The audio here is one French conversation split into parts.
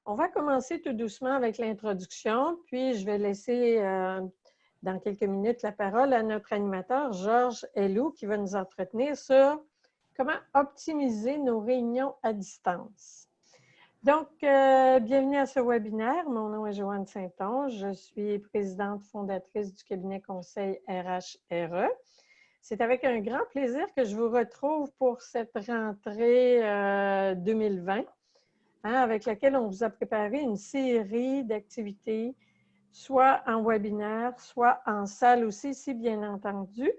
On va commencer tout doucement avec l'introduction, puis je vais laisser dans quelques minutes la parole à notre animateur Georges Helou qui va nous entretenir sur comment optimiser nos réunions à distance. Donc, bienvenue à ce webinaire. Mon nom est Joanne Saint-Onge. Je suis présidente fondatrice du cabinet conseil RHRE. C'est avec un grand plaisir que je vous retrouve pour cette rentrée 2020. Avec laquelle on vous a préparé une série d'activités, soit en webinaire, soit en salle aussi, si bien entendu,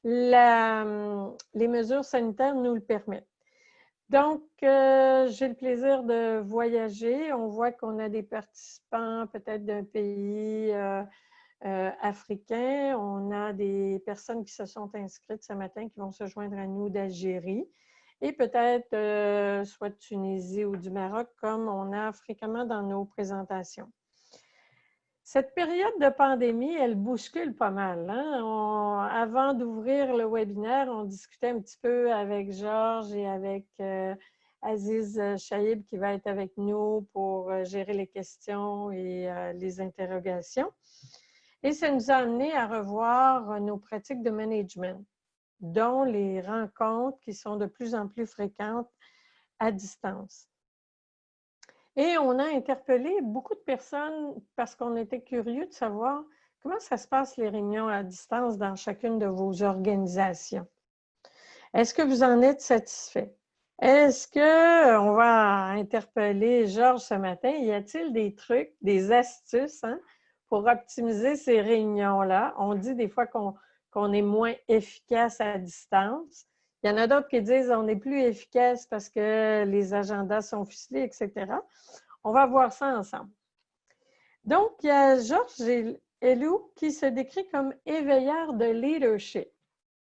les mesures sanitaires nous le permettent. Donc, j'ai le plaisir de voyager. On voit qu'on a des participants peut-être d'un pays africain. On a des personnes qui se sont inscrites ce matin qui vont se joindre à nous d'Algérie. Et peut-être soit de Tunisie ou du Maroc, comme on a fréquemment dans nos présentations. Cette période de pandémie, elle bouscule pas mal. Avant d'ouvrir le webinaire, on discutait un petit peu avec Georges et avec Aziz Chaïb qui va être avec nous pour gérer les questions et les interrogations. Et ça nous a amené à revoir nos pratiques de management, dont les rencontres qui sont de plus en plus fréquentes à distance. Et on a interpellé beaucoup de personnes parce qu'on était curieux de savoir comment ça se passe les réunions à distance dans chacune de vos organisations. Est-ce que vous en êtes satisfait? Est-ce qu'on va interpeller Georges ce matin? Y a-t-il des trucs, des astuces pour optimiser ces réunions-là? On dit des fois qu'on est moins efficace à distance. Il y en a d'autres qui disent qu'on est plus efficace parce que les agendas sont ficelés, etc. On va voir ça ensemble. Donc, il y a Georges Helou qui se décrit comme éveilleur de leadership.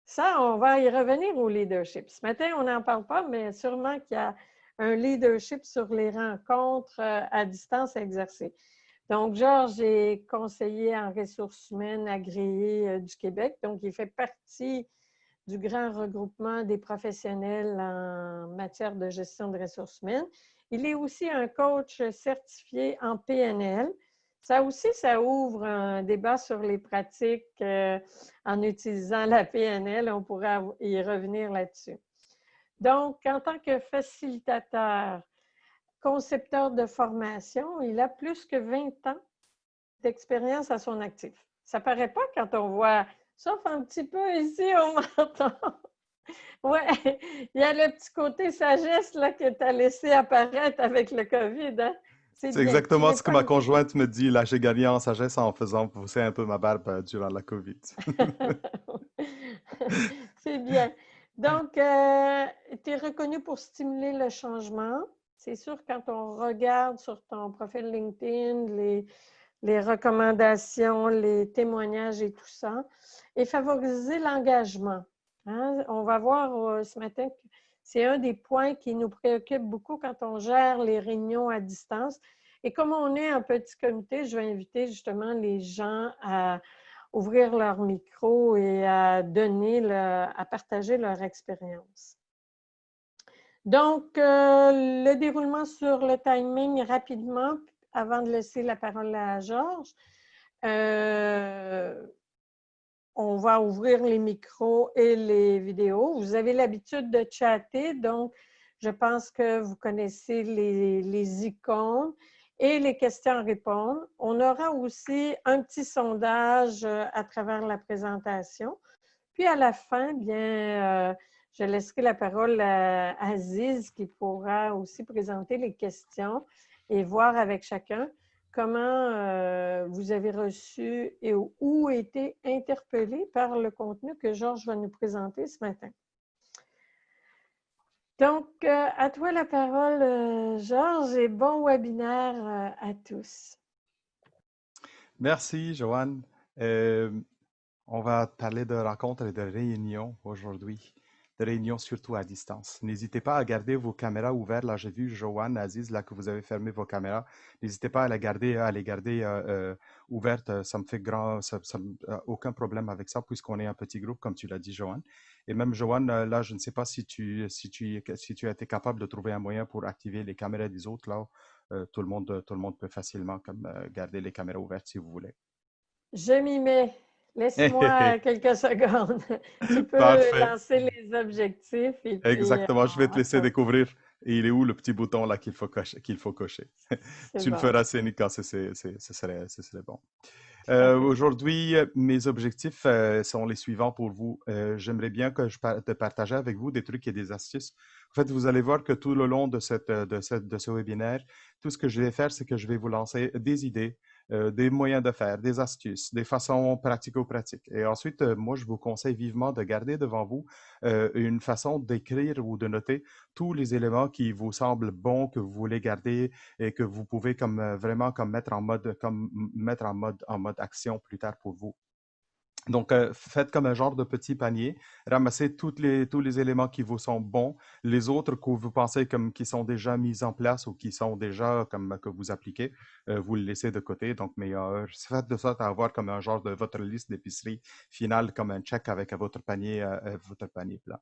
Ça, on va y revenir au leadership. Ce matin, on n'en parle pas, mais sûrement qu'il y a un leadership sur les rencontres à distance à exercer. Donc, Georges est conseiller en ressources humaines agréé du Québec. Donc, il fait partie du grand regroupement des professionnels en matière de gestion de ressources humaines. Il est aussi un coach certifié en PNL. Ça aussi, ça ouvre un débat sur les pratiques en utilisant la PNL. On pourrait y revenir là-dessus. Donc, en tant que facilitateur, concepteur de formation, il a plus que 20 ans d'expérience à son actif. Ça ne paraît pas quand on voit, sauf un petit peu ici au menton. Oui, il y a le petit côté sagesse là, que tu as laissé apparaître avec le COVID. Hein? C'est C'est bien. Tu exactement n'es ce que pas ma conjointe me dit. Là, j'ai gagné en sagesse en faisant pousser un peu ma barbe durant la COVID. C'est bien. Donc, tu es reconnu pour stimuler le changement. C'est sûr, quand on regarde sur ton profil LinkedIn, les recommandations, les témoignages et tout ça, et favoriser l'engagement. On va voir ce matin que c'est un des points qui nous préoccupe beaucoup quand on gère les réunions à distance. Et comme on est un petit comité, je vais inviter justement les gens à ouvrir leur micro et à partager leur expérience. Donc, le déroulement sur le timing rapidement, avant de laisser la parole à Georges. On va ouvrir les micros et les vidéos. Vous avez l'habitude de chatter, donc je pense que vous connaissez les icônes et les questions à répondre. On aura aussi un petit sondage à travers la présentation. Puis à la fin, bien, je laisserai la parole à Aziz qui pourra aussi présenter les questions et voir avec chacun comment vous avez reçu et où été interpellé par le contenu que Georges va nous présenter ce matin. Donc, à toi la parole, Georges, et bon webinaire à tous. Merci, Joanne. On va parler de rencontres et de réunions aujourd'hui, de réunions surtout à distance. N'hésitez pas à garder vos caméras ouvertes. Là, j'ai vu Joanne, Aziz, là, que vous avez fermé vos caméras. N'hésitez pas à les garder ouvertes. Ça me fait aucun problème avec ça, puisqu'on est un petit groupe, comme tu l'as dit, Joanne. Et même, Joanne, là, je ne sais pas si tu as été capable de trouver un moyen pour activer les caméras des autres, là, tout le monde peut facilement comme, garder les caméras ouvertes si vous voulez. Je m'y mets. Laisse-moi quelques secondes. Tu peux Parfait. lancer les objectifs et puis Exactement. Je vais on te va laisser se... découvrir. Et il est où le petit bouton là qu'il faut cocher, qu'il faut cocher. C'est Tu le bon, feras, Céline, quand ce serait bon. tout à fait. Aujourd'hui, mes objectifs sont les suivants pour vous. J'aimerais bien que te partager avec vous des trucs et des astuces. En fait, vous allez voir que tout le long de ce webinaire, tout ce que je vais faire, c'est que je vais vous lancer des idées, des moyens de faire, des astuces, des façons pratico-pratiques. Et ensuite, moi, je vous conseille vivement de garder devant vous une façon d'écrire ou de noter tous les éléments qui vous semblent bons, que vous voulez garder et que vous pouvez comme vraiment comme mettre en mode action plus tard pour vous. Donc, faites comme un genre de petit panier, ramassez tous les éléments qui vous sont bons, les autres que vous pensez comme qui sont déjà mis en place ou qui sont déjà comme que vous appliquez, vous le laissez de côté. Donc, mais faites de sorte à avoir comme un genre de votre liste d'épicerie finale, comme un check avec votre panier plat.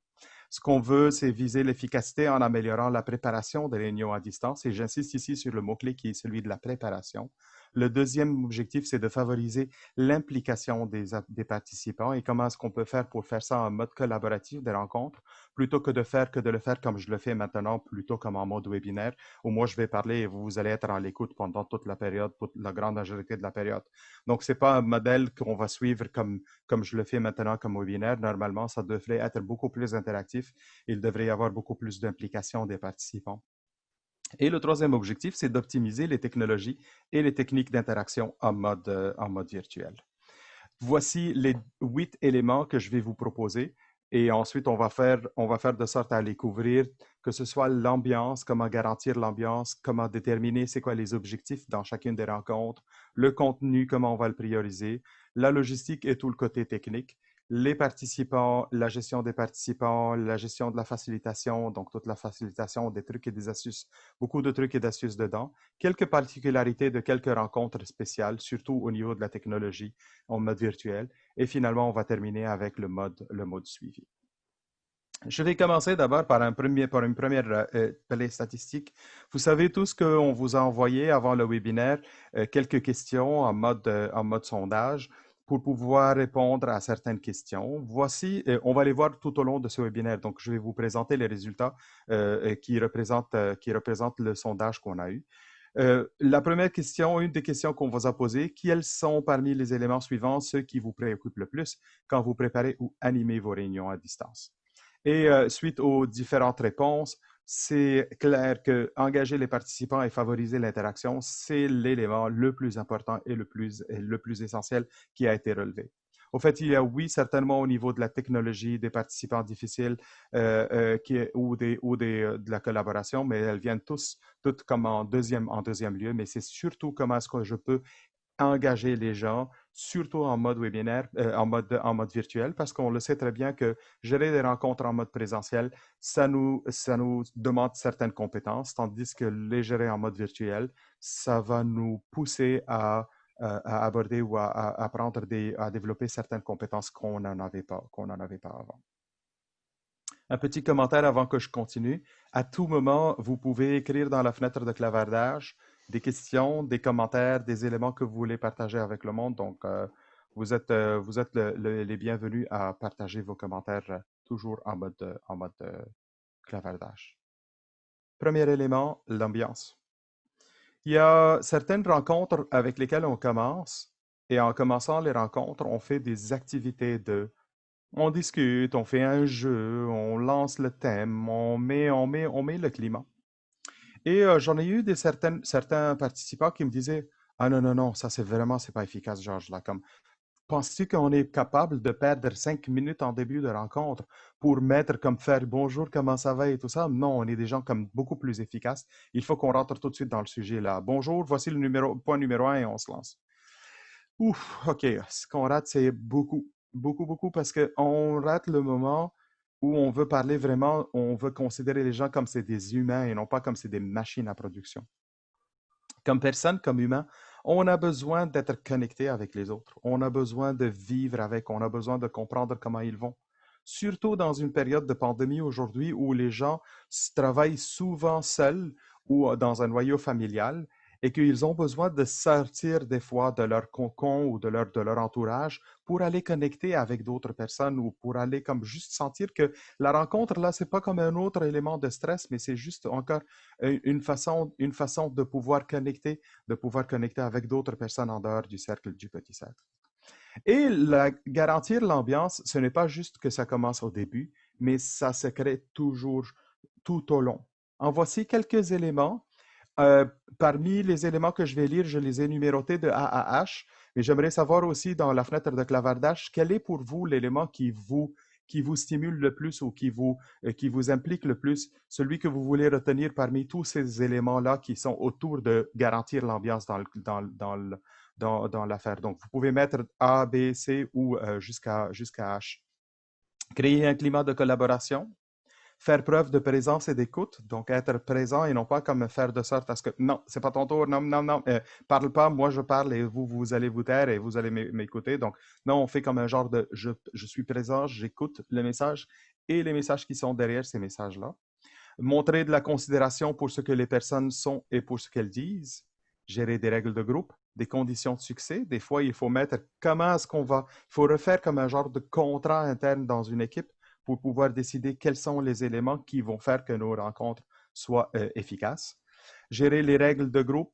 Ce qu'on veut, c'est viser l'efficacité en améliorant la préparation des réunions à distance. Et j'insiste ici sur le mot-clé qui est celui de la préparation. Le deuxième objectif, c'est de favoriser l'implication des participants et comment est-ce qu'on peut faire pour faire ça en mode collaboratif des rencontres, plutôt que de le faire comme je le fais maintenant, plutôt comme en mode webinaire, où moi je vais parler et vous allez être à l'écoute pendant toute la période, pour la grande majorité de la période. Donc, ce n'est pas un modèle qu'on va suivre comme je le fais maintenant comme webinaire. Normalement, ça devrait être beaucoup plus interactif. Il devrait y avoir beaucoup plus d'implication des participants. Et le troisième objectif, c'est d'optimiser les technologies et les techniques d'interaction en mode virtuel. Voici les 8 éléments que je vais vous proposer. Et ensuite, on va faire de sorte à les couvrir, que ce soit l'ambiance, comment garantir l'ambiance, comment déterminer c'est quoi les objectifs dans chacune des rencontres, le contenu, comment on va le prioriser, la logistique et tout le côté technique, les participants, la gestion des participants, la gestion de la facilitation, donc toute la facilitation des trucs et des astuces, beaucoup de trucs et d'astuces dedans, quelques particularités de quelques rencontres spéciales, surtout au niveau de la technologie en mode virtuel. Et finalement, on va terminer avec le mode suivi. Je vais commencer d'abord par une première statistique. Vous savez tous qu'on vous a envoyé avant le webinaire quelques questions en mode sondage pour pouvoir répondre à certaines questions. Voici, on va les voir tout au long de ce webinaire. Donc, je vais vous présenter les résultats qui représentent le sondage qu'on a eu. La première question, une des questions qu'on vous a posées, quels sont parmi les éléments suivants ceux qui vous préoccupent le plus quand vous préparez ou animez vos réunions à distance? Et suite aux différentes réponses, c'est clair que engager les participants et favoriser l'interaction, c'est l'élément le plus important et le plus essentiel qui a été relevé. Au fait, il y a, oui, certainement au niveau de la technologie, des participants difficiles de la collaboration, mais elles viennent toutes comme en deuxième lieu, mais c'est surtout comment est-ce que je peux engager les gens, surtout en mode webinaire, en mode virtuel, parce qu'on le sait très bien que gérer des rencontres en mode présentiel, ça nous demande certaines compétences, tandis que les gérer en mode virtuel, ça va nous pousser à aborder ou à apprendre à développer certaines compétences qu'on n'en avait pas avant. Un petit commentaire avant que je continue. À tout moment, vous pouvez écrire dans la fenêtre de clavardage des questions, des commentaires, des éléments que vous voulez partager avec le monde. Donc, vous êtes les bienvenus à partager vos commentaires toujours en mode clavardage. Premier élément, l'ambiance. Il y a certaines rencontres avec lesquelles on commence et en commençant les rencontres, on fait des activités on discute, on fait un jeu, on lance le thème, on met le climat. Et j'en ai eu certains participants qui me disaient, ah non, non, non, ça c'est pas efficace, Georges, là, comme, penses-tu qu'on est capable de perdre 5 minutes en début de rencontre pour mettre comme faire bonjour, comment ça va et tout ça? Non, on est des gens comme beaucoup plus efficaces. Il faut qu'on rentre tout de suite dans le sujet là. Bonjour, voici point numéro 1 et on se lance. Ouf, OK. Ce qu'on rate, c'est beaucoup, beaucoup, beaucoup parce qu'on rate le moment où on veut parler vraiment, on veut considérer les gens comme c'est des humains et non pas comme c'est des machines à production. Comme personne, comme humain, on a besoin d'être connecté avec les autres. On a besoin de vivre avec, on a besoin de comprendre comment ils vont. Surtout dans une période de pandémie aujourd'hui où les gens travaillent souvent seuls ou dans un noyau familial et qu'ils ont besoin de sortir des fois de leur cocon ou de leur entourage pour aller connecter avec d'autres personnes ou pour aller comme juste sentir que la rencontre, là, c'est pas comme un autre élément de stress, mais c'est juste encore une façon de pouvoir connecter avec d'autres personnes en dehors du cercle du petit cercle. Et garantir l'ambiance, ce n'est pas juste que ça commence au début, mais ça se crée toujours tout au long. En voici quelques éléments. Euh, Parmi les éléments que je vais lire, je les ai numérotés de A à H, mais j'aimerais savoir aussi dans la fenêtre de clavardage, quel est pour vous l'élément qui vous stimule le plus ou qui vous implique le plus, celui que vous voulez retenir parmi tous ces éléments-là qui sont autour de garantir l'ambiance dans l'affaire. Donc, vous pouvez mettre A, B, C ou jusqu'à H. Créer un climat de collaboration, faire preuve de présence et d'écoute, donc être présent et non pas comme faire de sorte à ce que non, c'est pas ton tour, non, non, non, parle pas, moi je parle et vous allez vous taire et vous allez m'écouter. Donc, non, on fait comme un genre de je suis présent, j'écoute le message et les messages qui sont derrière ces messages-là. Montrer de la considération pour ce que les personnes sont et pour ce qu'elles disent. Gérer des règles de groupe, des conditions de succès. Des fois, il faut mettre comment est-ce qu'on va. Il faut refaire comme un genre de contrat interne dans une équipe pour pouvoir décider quels sont les éléments qui vont faire que nos rencontres soient efficaces. Gérer les règles de groupe,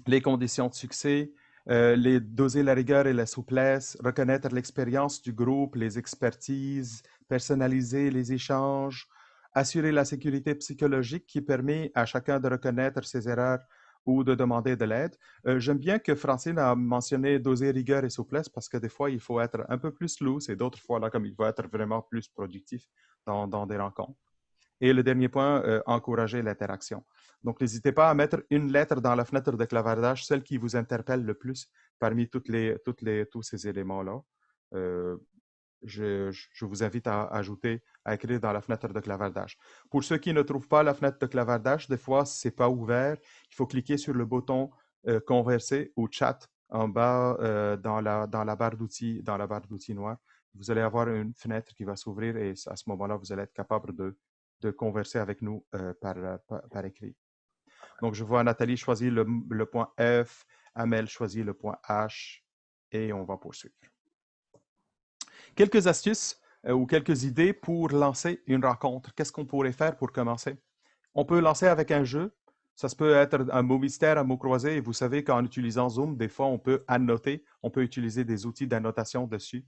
les conditions de succès, doser la rigueur et la souplesse, reconnaître l'expérience du groupe, les expertises, personnaliser les échanges, assurer la sécurité psychologique qui permet à chacun de reconnaître ses erreurs ou de demander de l'aide. J'aime bien que Francine a mentionné doser rigueur et souplesse parce que des fois, il faut être un peu plus loose et d'autres fois, là, comme il faut être vraiment plus productif dans des rencontres. Et le dernier point, encourager l'interaction. Donc, n'hésitez pas à mettre une lettre dans la fenêtre de clavardage, celle qui vous interpelle le plus parmi tous ces éléments-là. Euh, je vous invite à écrire dans la fenêtre de clavardage. Pour ceux qui ne trouvent pas la fenêtre de clavardage, des fois, ce n'est pas ouvert. Il faut cliquer sur le bouton Converser ou Chat en bas dans la barre d'outils noire. Vous allez avoir une fenêtre qui va s'ouvrir et à ce moment-là, vous allez être capable de converser avec nous par écrit. Donc, je vois Nathalie choisir le point F, Amel choisit le point H et on va poursuivre. Quelques astuces ou quelques idées pour lancer une rencontre. Qu'est-ce qu'on pourrait faire pour commencer? On peut lancer avec un jeu. Ça se peut être un mot mystère, un mot croisé. Et vous savez qu'en utilisant Zoom, des fois, on peut annoter. On peut utiliser des outils d'annotation dessus.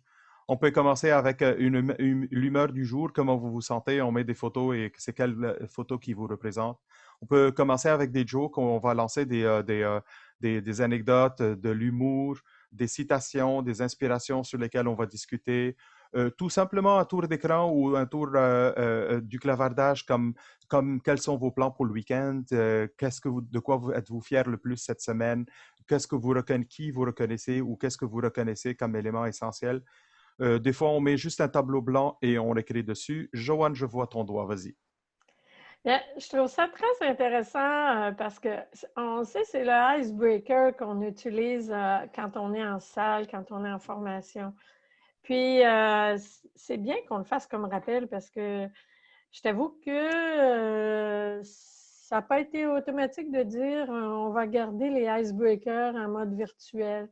On peut commencer avec l'humeur du jour, comment vous vous sentez. On met des photos et c'est quelle photo qui vous représente. On peut commencer avec des jokes. On va lancer des anecdotes, de l'humour, des citations, des inspirations sur lesquelles on va discuter. Tout simplement un tour d'écran ou un tour du clavardage comme quels sont vos plans pour le week-end, de quoi êtes-vous fier le plus cette semaine, qui vous reconnaissez ou qu'est-ce que vous reconnaissez comme élément essentiel. Des fois, on met juste un tableau blanc et on écrit dessus. Joanne, je vois ton doigt, vas-y. Bien, je trouve ça très intéressant parce que on sait c'est le icebreaker qu'on utilise quand on est en salle, quand on est en formation. Puis c'est bien qu'on le fasse comme rappel parce que je t'avoue que ça n'a pas été automatique de dire on va garder les icebreakers en mode virtuel.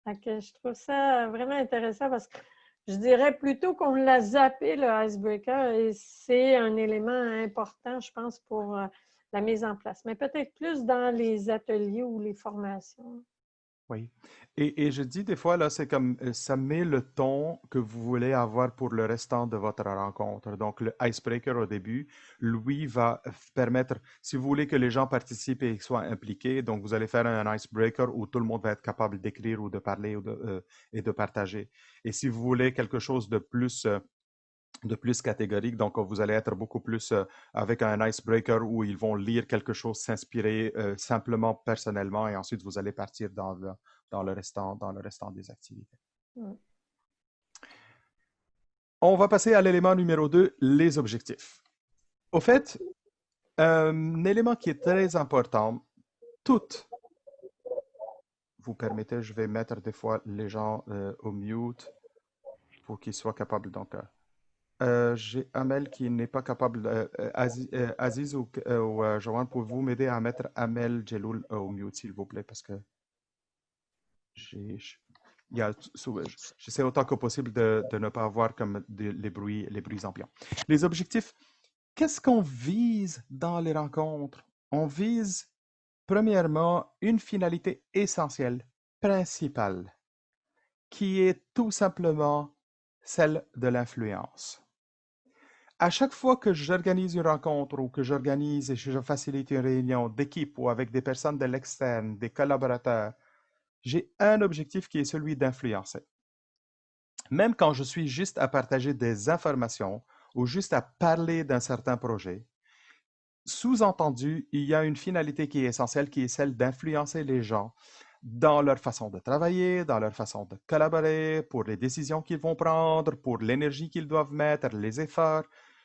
Fait que je trouve ça vraiment intéressant parce que je dirais plutôt qu'on l'a zappé, le icebreaker, et c'est un élément important, je pense, pour la mise en place. Mais peut-être plus dans les ateliers ou les formations. Oui. Et je dis des fois, là, c'est comme ça met le ton que vous voulez avoir pour le restant de votre rencontre. Donc, le icebreaker au début, lui, va permettre, si vous voulez que les gens participent et soient impliqués, donc vous allez faire un icebreaker où tout le monde va être capable d'écrire ou de parler et de partager. Et si vous voulez quelque chose de plus catégorique. Donc, vous allez être beaucoup plus avec un icebreaker où ils vont lire quelque chose, s'inspirer simplement personnellement et ensuite vous allez partir dans le restant des activités. Mm. On va passer à l'élément numéro 2, les objectifs. Au fait, un élément qui est très important, toutes, vous permettez, je vais mettre des fois les gens au mute pour qu'ils soient capables. Donc, J'ai Amel qui n'est pas capable. Aziz ou Joanne, pouvez-vous m'aider à mettre Amel Jeloul au mute, s'il vous plaît, parce que j'ai, il y a, j'essaie autant que possible de ne pas avoir comme les bruits ambiants. Les objectifs, qu'est-ce qu'on vise dans les rencontres? On vise, premièrement, une finalité essentielle, principale, qui est tout simplement celle de l'influence. À chaque fois que j'organise une rencontre ou que j'organise et je facilite une réunion d'équipe ou avec des personnes de l'externe, des collaborateurs, j'ai un objectif qui est celui d'influencer. Même quand je suis juste à partager des informations ou juste à parler d'un certain projet, sous-entendu, il y a une finalité qui est essentielle, qui est celle d'influencer les gens dans leur façon de travailler, dans leur façon de collaborer, pour les décisions qu'ils vont prendre, pour l'énergie qu'ils doivent mettre, les efforts.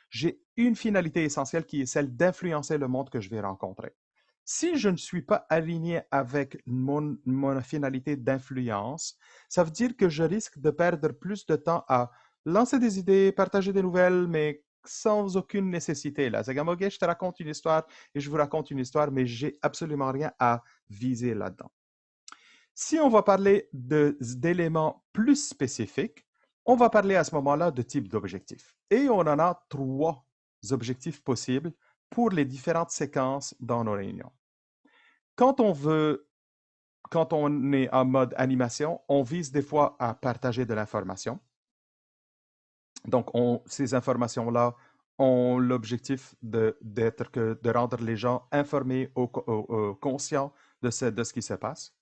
J'ai une finalité essentielle qui est celle d'influencer le monde que je vais rencontrer. Si je ne suis pas aligné avec mon finalité d'influence, ça veut dire que je risque de perdre plus de temps à lancer des idées, partager des nouvelles, mais sans aucune nécessité. Là, c'est comme, OK, je te raconte une histoire et je vous raconte une histoire, mais j'ai absolument rien à viser là-dedans. Si on va parler d'éléments plus spécifiques, on va parler à ce moment-là de type d'objectif. Et on en a 3 objectifs possibles pour les différentes séquences dans nos réunions. Quand on est en mode animation, on vise des fois à partager de l'information. Donc, ces informations-là ont l'objectif de rendre les gens informés, conscients de ce qui se passe.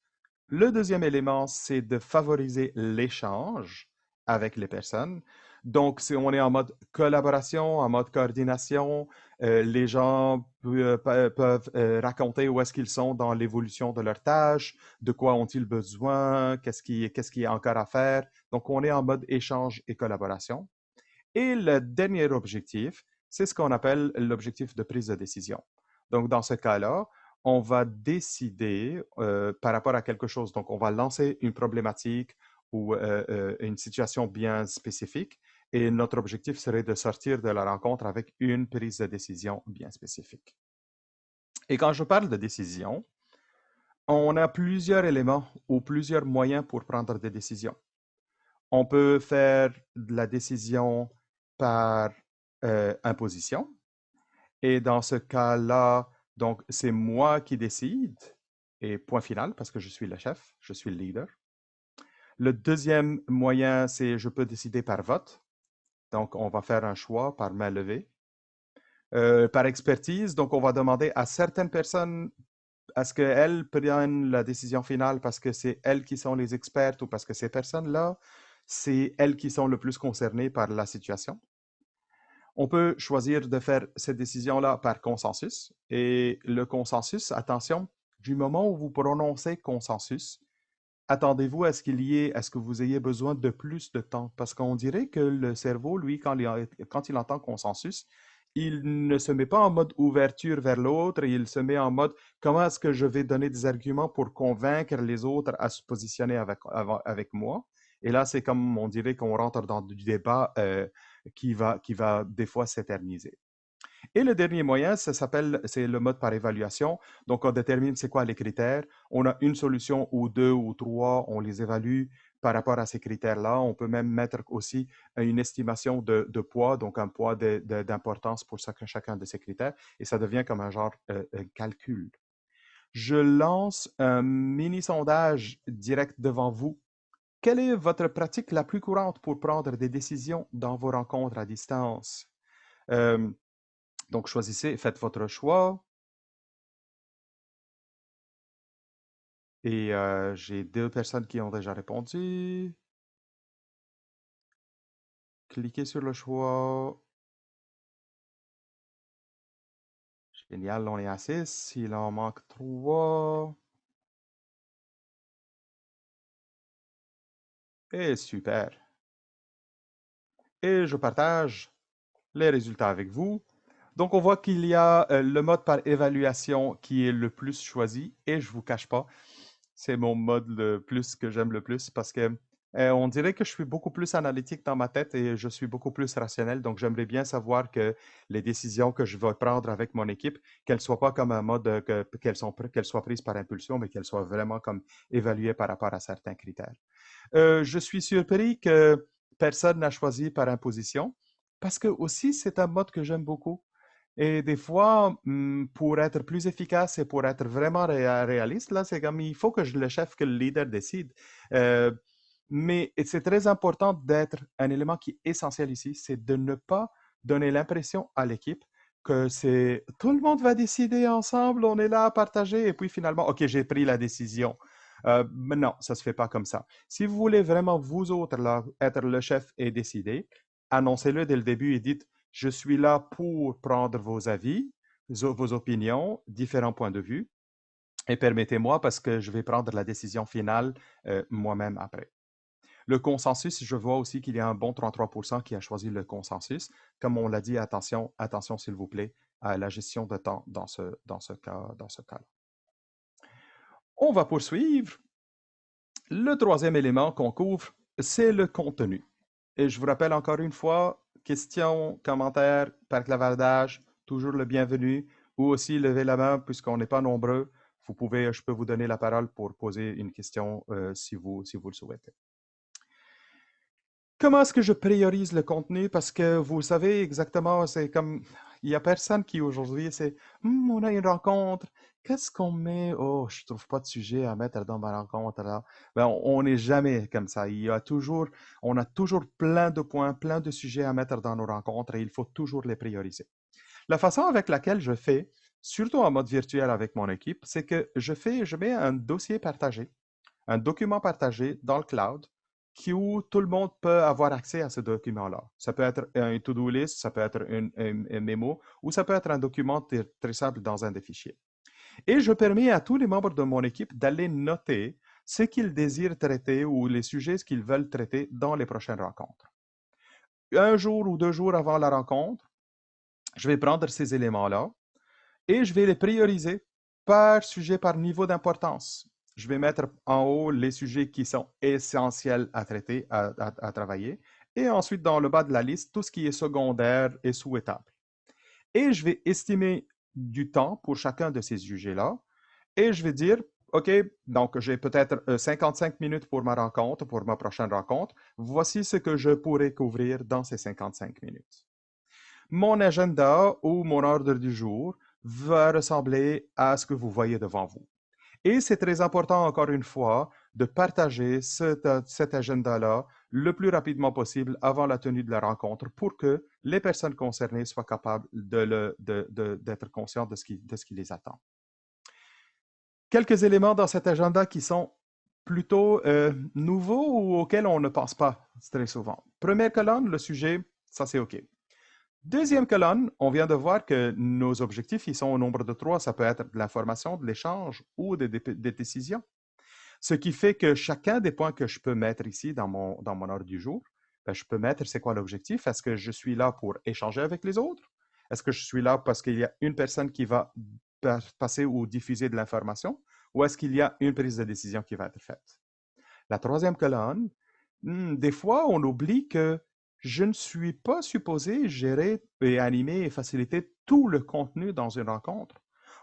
Le deuxième élément, c'est de favoriser l'échange avec les personnes. Donc, si on est en mode collaboration, en mode coordination, les gens peuvent raconter où est-ce qu'ils sont dans l'évolution de leurs tâches, de quoi ont-ils besoin, qu'est-ce qui est encore à faire. Donc, on est en mode échange et collaboration. Et le dernier objectif, c'est ce qu'on appelle l'objectif de prise de décision. Donc, dans ce cas-là, on va décider par rapport à quelque chose. Donc, on va lancer une problématique ou une situation bien spécifique et notre objectif serait de sortir de la rencontre avec une prise de décision bien spécifique. Et quand je parle de décision, on a plusieurs éléments ou plusieurs moyens pour prendre des décisions. On peut faire de la décision par imposition. Et dans ce cas-là, donc, c'est moi qui décide, et point final, parce que je suis le chef, je suis le leader. Le deuxième moyen, c'est je peux décider par vote. Donc, on va faire un choix par main levée. Par expertise, donc on va demander à certaines personnes à ce qu'elles prennent la décision finale parce que c'est elles qui sont les expertes ou parce que ces personnes-là, c'est elles qui sont le plus concernées par la situation. On peut choisir de faire cette décision-là par consensus. Et le consensus, attention, du moment où vous prononcez consensus, attendez-vous à ce à ce que vous ayez besoin de plus de temps. Parce qu'on dirait que le cerveau, lui, quand il entend consensus, il ne se met pas en mode ouverture vers l'autre, il se met en mode comment est-ce que je vais donner des arguments pour convaincre les autres à se positionner avec moi. Et là, c'est comme on dirait qu'on rentre dans du débat qui va des fois s'éterniser. Et le dernier moyen, c'est le mode par évaluation. Donc, on détermine c'est quoi les critères. On a une solution ou deux ou trois, on les évalue par rapport à ces critères-là. On peut même mettre aussi une estimation de poids, donc un poids d'importance pour chacun de ces critères, et ça devient comme un genre calcul. Je lance un mini sondage direct devant vous. Quelle est votre pratique la plus courante pour prendre des décisions dans vos rencontres à distance? Euh, donc, choisissez, faites votre choix. Et j'ai 2 personnes qui ont déjà répondu. Cliquez sur le choix. Génial, on est à 6. Il en manque 3. Et super. Et je partage les résultats avec vous. Donc, on voit qu'il y a le mode par évaluation qui est le plus choisi. Et je ne vous cache pas, c'est mon mode le plus que j'aime le plus parce que On dirait que je suis beaucoup plus analytique dans ma tête et je suis beaucoup plus rationnel. Donc, j'aimerais bien savoir que les décisions que je vais prendre avec mon équipe, qu'elles ne soient pas comme un mode, qu'elles soient prises par impulsion, mais qu'elles soient vraiment comme évaluées par rapport à certains critères. Je suis surpris que personne n'a choisi par imposition parce que aussi, c'est un mode que j'aime beaucoup. Et des fois, pour être plus efficace et pour être vraiment réaliste, là, c'est comme il faut que le chef, que le leader décide. Euh, mais c'est très important d'être un élément qui est essentiel ici, c'est de ne pas donner l'impression à l'équipe que c'est tout le monde va décider ensemble, on est là à partager, et puis finalement, OK, j'ai pris la décision. Mais non, ça ne se fait pas comme ça. Si vous voulez vraiment, vous autres, là, être le chef et décider, annoncez-le dès le début et dites, je suis là pour prendre vos avis, vos opinions, différents points de vue, et permettez-moi parce que je vais prendre la décision finale moi-même après. Le consensus, je vois aussi qu'il y a un bon 33% qui a choisi le consensus. Comme on l'a dit, attention, attention s'il vous plaît, à la gestion de temps dans ce cas-là. On va poursuivre. Le troisième élément qu'on couvre, c'est le contenu. Et je vous rappelle encore une fois, questions, commentaires, par clavardage, toujours le bienvenu, ou aussi levez la main puisqu'on n'est pas nombreux. Je peux vous donner la parole pour poser une question si vous le souhaitez. Comment est-ce que je priorise le contenu? Parce que vous savez exactement, c'est comme, il n'y a personne qui aujourd'hui, c'est, on a une rencontre, qu'est-ce qu'on met? Oh, je trouve pas de sujet à mettre dans ma rencontre là. Ben, on n'est jamais comme ça. On a toujours plein de points, plein de sujets à mettre dans nos rencontres et il faut toujours les prioriser. La façon avec laquelle je fais, surtout en mode virtuel avec mon équipe, c'est que je mets un dossier partagé, un document partagé dans le cloud où tout le monde peut avoir accès à ce document-là. Ça peut être un to-do list, ça peut être un mémo, ou ça peut être un document très simple dans un des fichiers. Et je permets à tous les membres de mon équipe d'aller noter ce qu'ils désirent traiter ou les sujets qu'ils veulent traiter dans les prochaines rencontres. Un jour ou 2 jours avant la rencontre, je vais prendre ces éléments-là et je vais les prioriser par sujet, par niveau d'importance. Je vais mettre en haut les sujets qui sont essentiels à traiter, à travailler, et ensuite dans le bas de la liste, tout ce qui est secondaire et souhaitable. Et je vais estimer du temps pour chacun de ces sujets-là, et je vais dire, OK, donc j'ai peut-être 55 minutes pour ma rencontre, pour ma prochaine rencontre. Voici ce que je pourrais couvrir dans ces 55 minutes. Mon agenda ou mon ordre du jour va ressembler à ce que vous voyez devant vous. Et c'est très important, encore une fois, de partager cet agenda-là le plus rapidement possible avant la tenue de la rencontre pour que les personnes concernées soient capables d'être conscientes de ce qui les attend. Quelques éléments dans cet agenda qui sont plutôt nouveaux ou auxquels on ne pense pas très souvent. Première colonne, le sujet, ça c'est OK. Deuxième colonne, on vient de voir que nos objectifs, ils sont au nombre de 3. Ça peut être de l'information, de l'échange ou des décisions. Ce qui fait que chacun des points que je peux mettre ici dans mon ordre du jour, ben, je peux mettre c'est quoi l'objectif. Est-ce que je suis là pour échanger avec les autres? Est-ce que je suis là parce qu'il y a une personne qui va passer ou diffuser de l'information? Ou est-ce qu'il y a une prise de décision qui va être faite? La troisième colonne, des fois, on oublie que je ne suis pas supposé gérer et animer et faciliter tout le contenu dans une rencontre.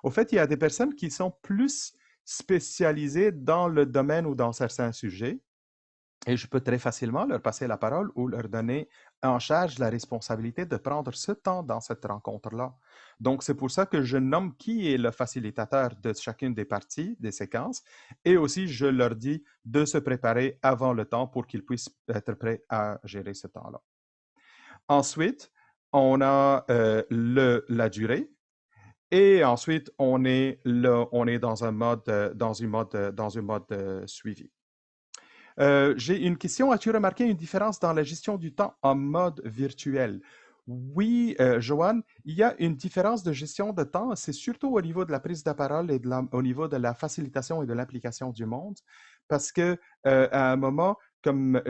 Au fait, il y a des personnes qui sont plus spécialisées dans le domaine ou dans certains sujets et je peux très facilement leur passer la parole ou leur donner en charge la responsabilité de prendre ce temps dans cette rencontre-là. Donc, c'est pour ça que je nomme qui est le facilitateur de chacune des parties, des séquences, et aussi je leur dis de se préparer avant le temps pour qu'ils puissent être prêts à gérer ce temps-là. Ensuite, on a la durée. Et ensuite, on est dans un mode suivi. J'ai une question. As-tu remarqué une différence dans la gestion du temps en mode virtuel? Oui, Joanne, il y a une différence de gestion de temps. C'est surtout au niveau de la prise de parole et au niveau de la facilitation et de l'implication du monde. Parce que à un moment, comme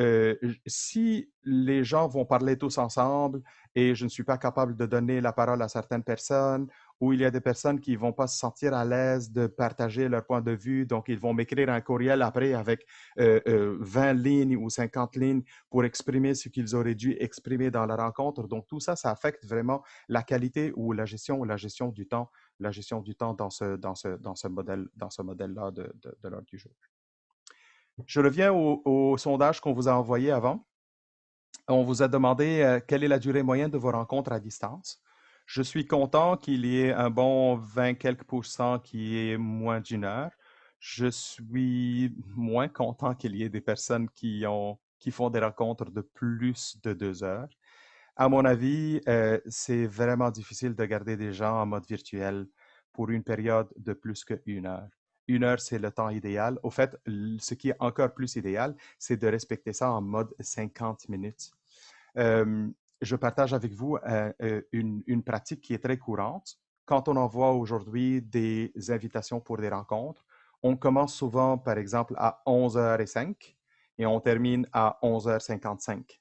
si les gens vont parler tous ensemble et je ne suis pas capable de donner la parole à certaines personnes où il y a des personnes qui ne vont pas se sentir à l'aise de partager leur point de vue, donc ils vont m'écrire un courriel après avec 20 lignes ou 50 lignes pour exprimer ce qu'ils auraient dû exprimer dans la rencontre. Donc tout ça, ça affecte vraiment la qualité ou la gestion du temps, dans ce modèle-là de l'ordre du jour. Je reviens au sondage qu'on vous a envoyé avant. On vous a demandé quelle est la durée moyenne de vos rencontres à distance. Je suis content qu'il y ait un bon 20 quelques % qui est moins d'une heure. Je suis moins content qu'il y ait des personnes qui font des rencontres de plus de 2 heures. À mon avis, c'est vraiment difficile de garder des gens en mode virtuel pour une période de plus qu'une heure. Une heure, c'est le temps idéal. Au fait, ce qui est encore plus idéal, c'est de respecter ça en mode 50 minutes. Je partage avec vous une pratique qui est très courante. Quand on envoie aujourd'hui des invitations pour des rencontres, on commence souvent, par exemple, à 11h05 et on termine à 11h55.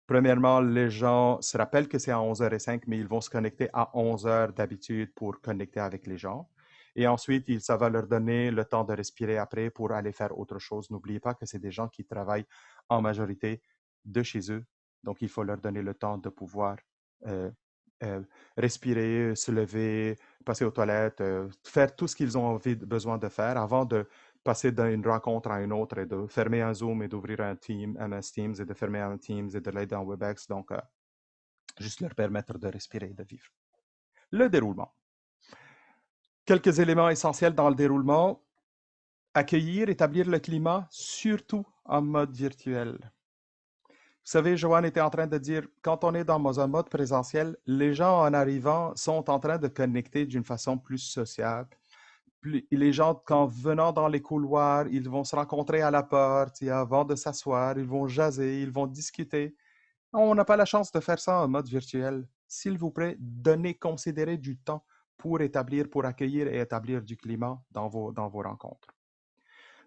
Premièrement, les gens se rappellent que c'est à 11h05, mais ils vont se connecter à 11h d'habitude pour connecter avec les gens. Et ensuite, ça va leur donner le temps de respirer après pour aller faire autre chose. N'oubliez pas que c'est des gens qui travaillent en majorité de chez eux. Donc, il faut leur donner le temps de pouvoir euh, respirer, se lever, passer aux toilettes, faire tout ce qu'ils ont besoin de faire avant de passer d'une rencontre à une autre et de fermer un Zoom et d'ouvrir un MS Teams et de fermer un Teams et de l'aider en WebEx. Donc, juste leur permettre de respirer et de vivre. Le déroulement. Quelques éléments essentiels dans le déroulement. Accueillir, établir le climat, surtout en mode virtuel. Vous savez, Joanne était en train de dire, quand on est dans un mode présentiel, les gens en arrivant sont en train de connecter d'une façon plus sociable. Les gens, qu'en venant dans les couloirs, ils vont se rencontrer à la porte et avant de s'asseoir, ils vont jaser, ils vont discuter. On n'a pas la chance de faire ça en mode virtuel. S'il vous plaît, considérez du temps pour accueillir et établir du climat dans vos rencontres.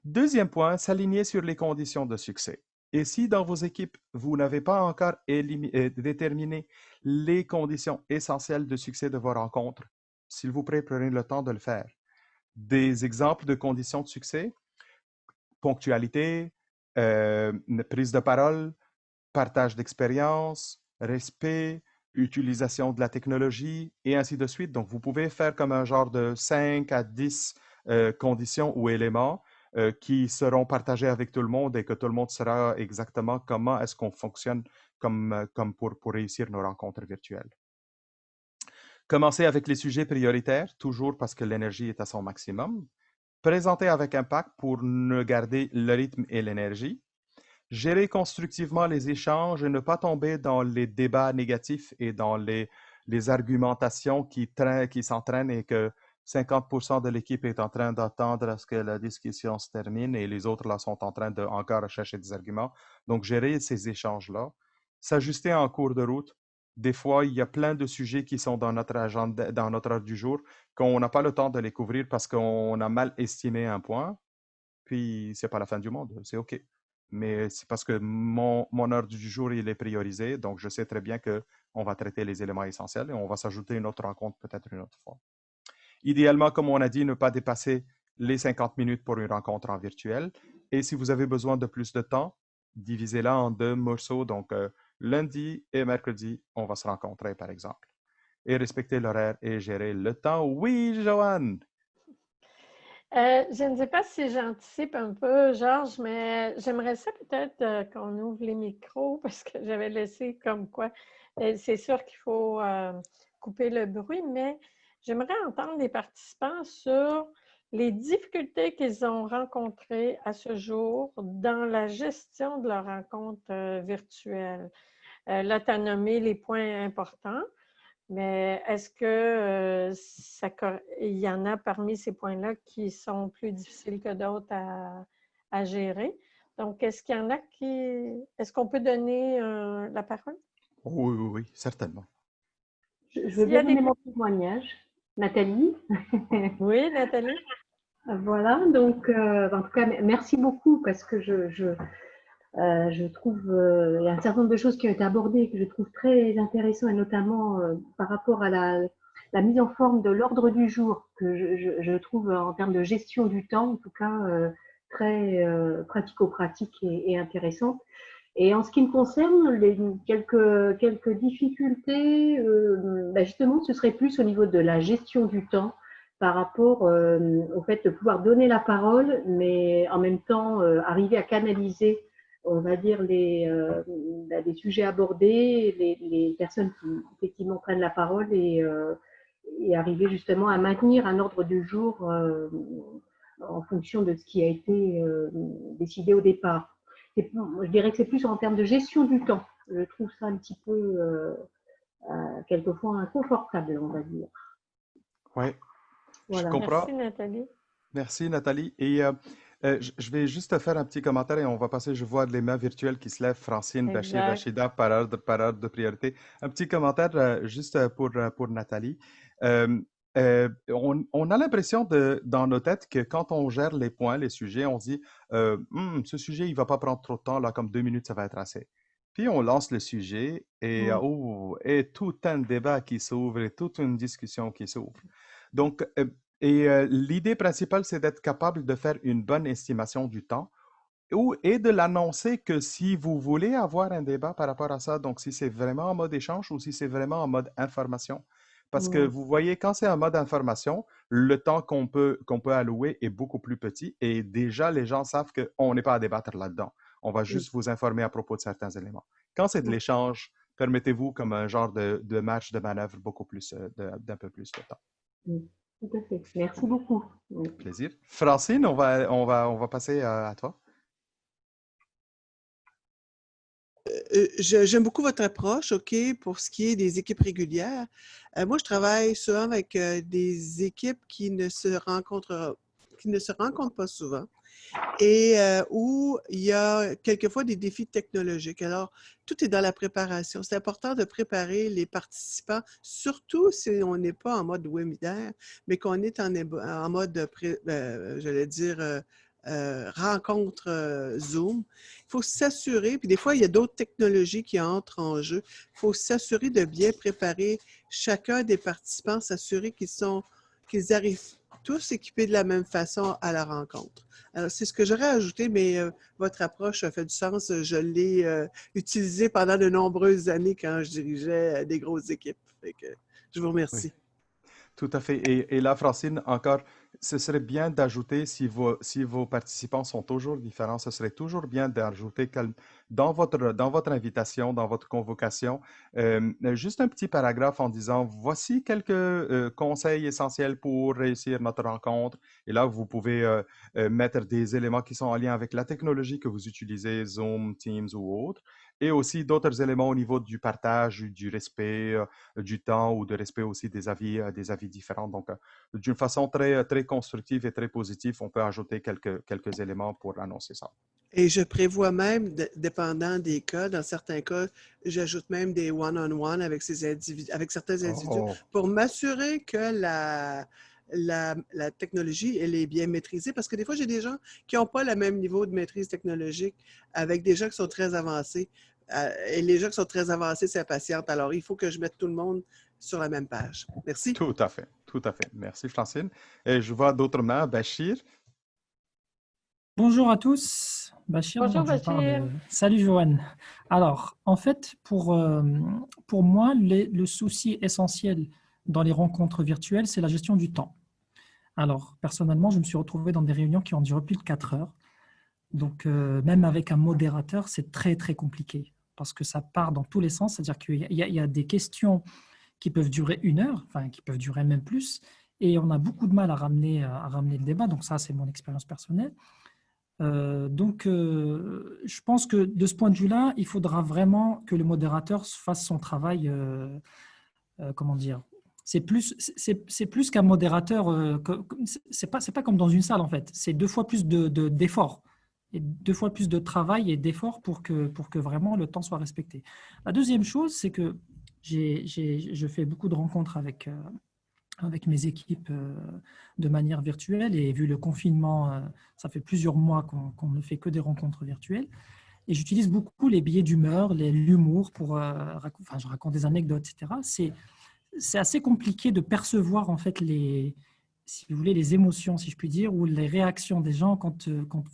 Deuxième point, s'aligner sur les conditions de succès. Et si dans vos équipes, vous n'avez pas encore déterminé les conditions essentielles de succès de vos rencontres, s'il vous plaît, prenez le temps de le faire. Des exemples de conditions de succès: ponctualité, prise de parole, partage d'expérience, respect, utilisation de la technologie, et ainsi de suite. Donc, vous pouvez faire comme un genre de 5 à 10 conditions ou éléments qui seront partagés avec tout le monde et que tout le monde saura exactement comment est-ce qu'on fonctionne comme pour réussir nos rencontres virtuelles. Commencez avec les sujets prioritaires, toujours parce que l'énergie est à son maximum. Présenter avec impact pour ne garder le rythme et l'énergie. Gérer constructivement les échanges et ne pas tomber dans les débats négatifs et dans les argumentations qui s'entraînent et que 50% de l'équipe est en train d'attendre à ce que la discussion se termine et les autres là sont en train de encore chercher des arguments. Donc, gérer ces échanges-là. S'ajuster en cours de route. Des fois, il y a plein de sujets qui sont dans notre agenda, dans notre heure du jour, qu'on n'a pas le temps de les couvrir parce qu'on a mal estimé un point. Puis, c'est pas la fin du monde, c'est OK. Mais c'est parce que mon heure du jour, il est priorisé, donc je sais très bien qu'on va traiter les éléments essentiels et on va s'ajouter une autre rencontre peut-être une autre fois. Idéalement, comme on a dit, ne pas dépasser les 50 minutes pour une rencontre en virtuel. Et si vous avez besoin de plus de temps, divisez-la en 2 morceaux. Donc, lundi et mercredi, on va se rencontrer, par exemple. Et respecter l'horaire et gérer le temps. Oui, Joanne! Je ne sais pas si j'anticipe un peu, Georges, mais j'aimerais ça peut-être qu'on ouvre les micros parce que j'avais laissé comme quoi. C'est sûr qu'il faut couper le bruit, mais j'aimerais entendre les participants sur les difficultés qu'ils ont rencontrées à ce jour dans la gestion de leurs rencontres virtuelles. Là, tu as nommé les points importants. Mais est-ce que il y en a parmi ces points-là qui sont plus difficiles que d'autres à gérer? Donc, est-ce qu'il y en a qui... Est-ce qu'on peut donner la parole? Oui, oui, oui, certainement. Je veux bien donner mon témoignage. Nathalie. Oui, Nathalie. Voilà, donc en tout cas, merci beaucoup parce que je trouve il y a un certain nombre de choses qui ont été abordées que je trouve très intéressantes et notamment par rapport à la la mise en forme de l'ordre du jour, que je trouve en termes de gestion du temps, en tout cas, très pratico-pratique et intéressante. Et en ce qui me concerne, quelques difficultés, justement, ce serait plus au niveau de la gestion du temps par rapport au fait de pouvoir donner la parole, mais en même temps arriver à canaliser, on va dire, les sujets abordés, les personnes qui effectivement prennent la parole et arriver justement à maintenir un ordre du jour en fonction de ce qui a été décidé au départ. Je dirais que c'est plus en termes de gestion du temps. Je trouve ça un petit peu, quelquefois, inconfortable, on va dire. Oui, je Voilà. comprends. Merci, Nathalie. Merci, Nathalie. Et je vais juste faire un petit commentaire et on va passer, je vois les mains virtuelles qui se lèvent, Francine, Bachir, Exact. Rachida, par ordre de priorité. Un petit commentaire juste pour Nathalie. On a l'impression dans nos têtes que quand on gère les points, les sujets, on se dit ce sujet, il ne va pas prendre trop de temps, là, comme 2 minutes, ça va être assez. Puis on lance le sujet et, et tout un débat qui s'ouvre et toute une discussion qui s'ouvre. Donc, l'idée principale, c'est d'être capable de faire une bonne estimation du temps et de l'annoncer que si vous voulez avoir un débat par rapport à ça, donc si c'est vraiment en mode échange ou si c'est vraiment en mode information. Parce que vous voyez, quand c'est en mode information, le temps qu'on peut allouer est beaucoup plus petit et déjà, les gens savent qu'on n'est pas à débattre là-dedans. On va juste vous informer à propos de certains éléments. Quand c'est de l'échange, permettez-vous comme un genre de match de manœuvre beaucoup plus, d'un peu plus de temps. Tout à fait. Merci beaucoup. Plaisir. Francine, on va passer à toi. J'aime beaucoup votre approche, OK, pour ce qui est des équipes régulières. Moi, je travaille souvent avec des équipes qui ne se rencontrent pas souvent et où il y a quelquefois des défis technologiques. Alors, tout est dans la préparation. C'est important de préparer les participants, surtout si on n'est pas en mode webinaire, mais qu'on est en mode, j'allais dire, rencontre Zoom. Il faut s'assurer, puis des fois, il y a d'autres technologies qui entrent en jeu. Il faut s'assurer de bien préparer chacun des participants, s'assurer qu'ils arrivent tous équipés de la même façon à la rencontre. Alors, c'est ce que j'aurais ajouté, mais votre approche a fait du sens. Je l'ai utilisée pendant de nombreuses années quand je dirigeais des grosses équipes. Fait que, je vous remercie. Oui. Tout à fait. Et là, Francine, encore, ce serait bien d'ajouter, si vos participants sont toujours différents, ce serait toujours bien d'ajouter dans votre invitation, dans votre convocation, juste un petit paragraphe en disant, voici quelques conseils essentiels pour réussir notre rencontre. Et là, vous pouvez mettre des éléments qui sont en lien avec la technologie que vous utilisez, Zoom, Teams ou autre, et aussi d'autres éléments au niveau du partage, du respect du temps ou de respect aussi des avis différents. Donc, d'une façon très, très constructive et très positive, on peut ajouter quelques éléments pour annoncer ça. Et je prévois même, dépendant des cas, dans certains cas, j'ajoute même des one-on-one avec certains individus pour m'assurer que la technologie, elle est bien maîtrisée. Parce que des fois, j'ai des gens qui n'ont pas le même niveau de maîtrise technologique avec des gens qui sont très avancés. Et les gens qui sont très avancés s'impatientent. Alors, il faut que je mette tout le monde sur la même page. Merci. Tout à fait, tout à fait. Merci, Francine. Et je vois d'autres mains. Bachir. Bonjour à tous. Bachir. Bonjour, Bachir. Salut, Joanne. Alors, en fait, pour moi, le souci essentiel dans les rencontres virtuelles, c'est la gestion du temps. Alors, personnellement, je me suis retrouvé dans des réunions qui ont duré plus de 4 heures. Donc, même avec un modérateur, c'est très, très compliqué parce que ça part dans tous les sens. C'est-à-dire qu'il y a des questions qui peuvent durer 1 heure, enfin, qui peuvent durer même plus, et on a beaucoup de mal à ramener le débat. Donc, ça, c'est mon expérience personnelle. Je pense que de ce point de vue-là, il faudra vraiment que le modérateur fasse son travail, comment dire, c'est plus qu'un modérateur, c'est pas comme dans une salle en fait, c'est 2 fois plus d'efforts, et 2 fois plus de travail et d'efforts pour que vraiment le temps soit respecté. La deuxième chose, c'est que je fais beaucoup de rencontres avec mes équipes de manière virtuelle, et vu le confinement, ça fait plusieurs mois qu'on ne fait que des rencontres virtuelles, et j'utilise beaucoup les billets d'humeur, l'humour pour, je raconte des anecdotes, etc. c'est assez compliqué de percevoir en fait si vous voulez, les émotions, si je puis dire, ou les réactions des gens quand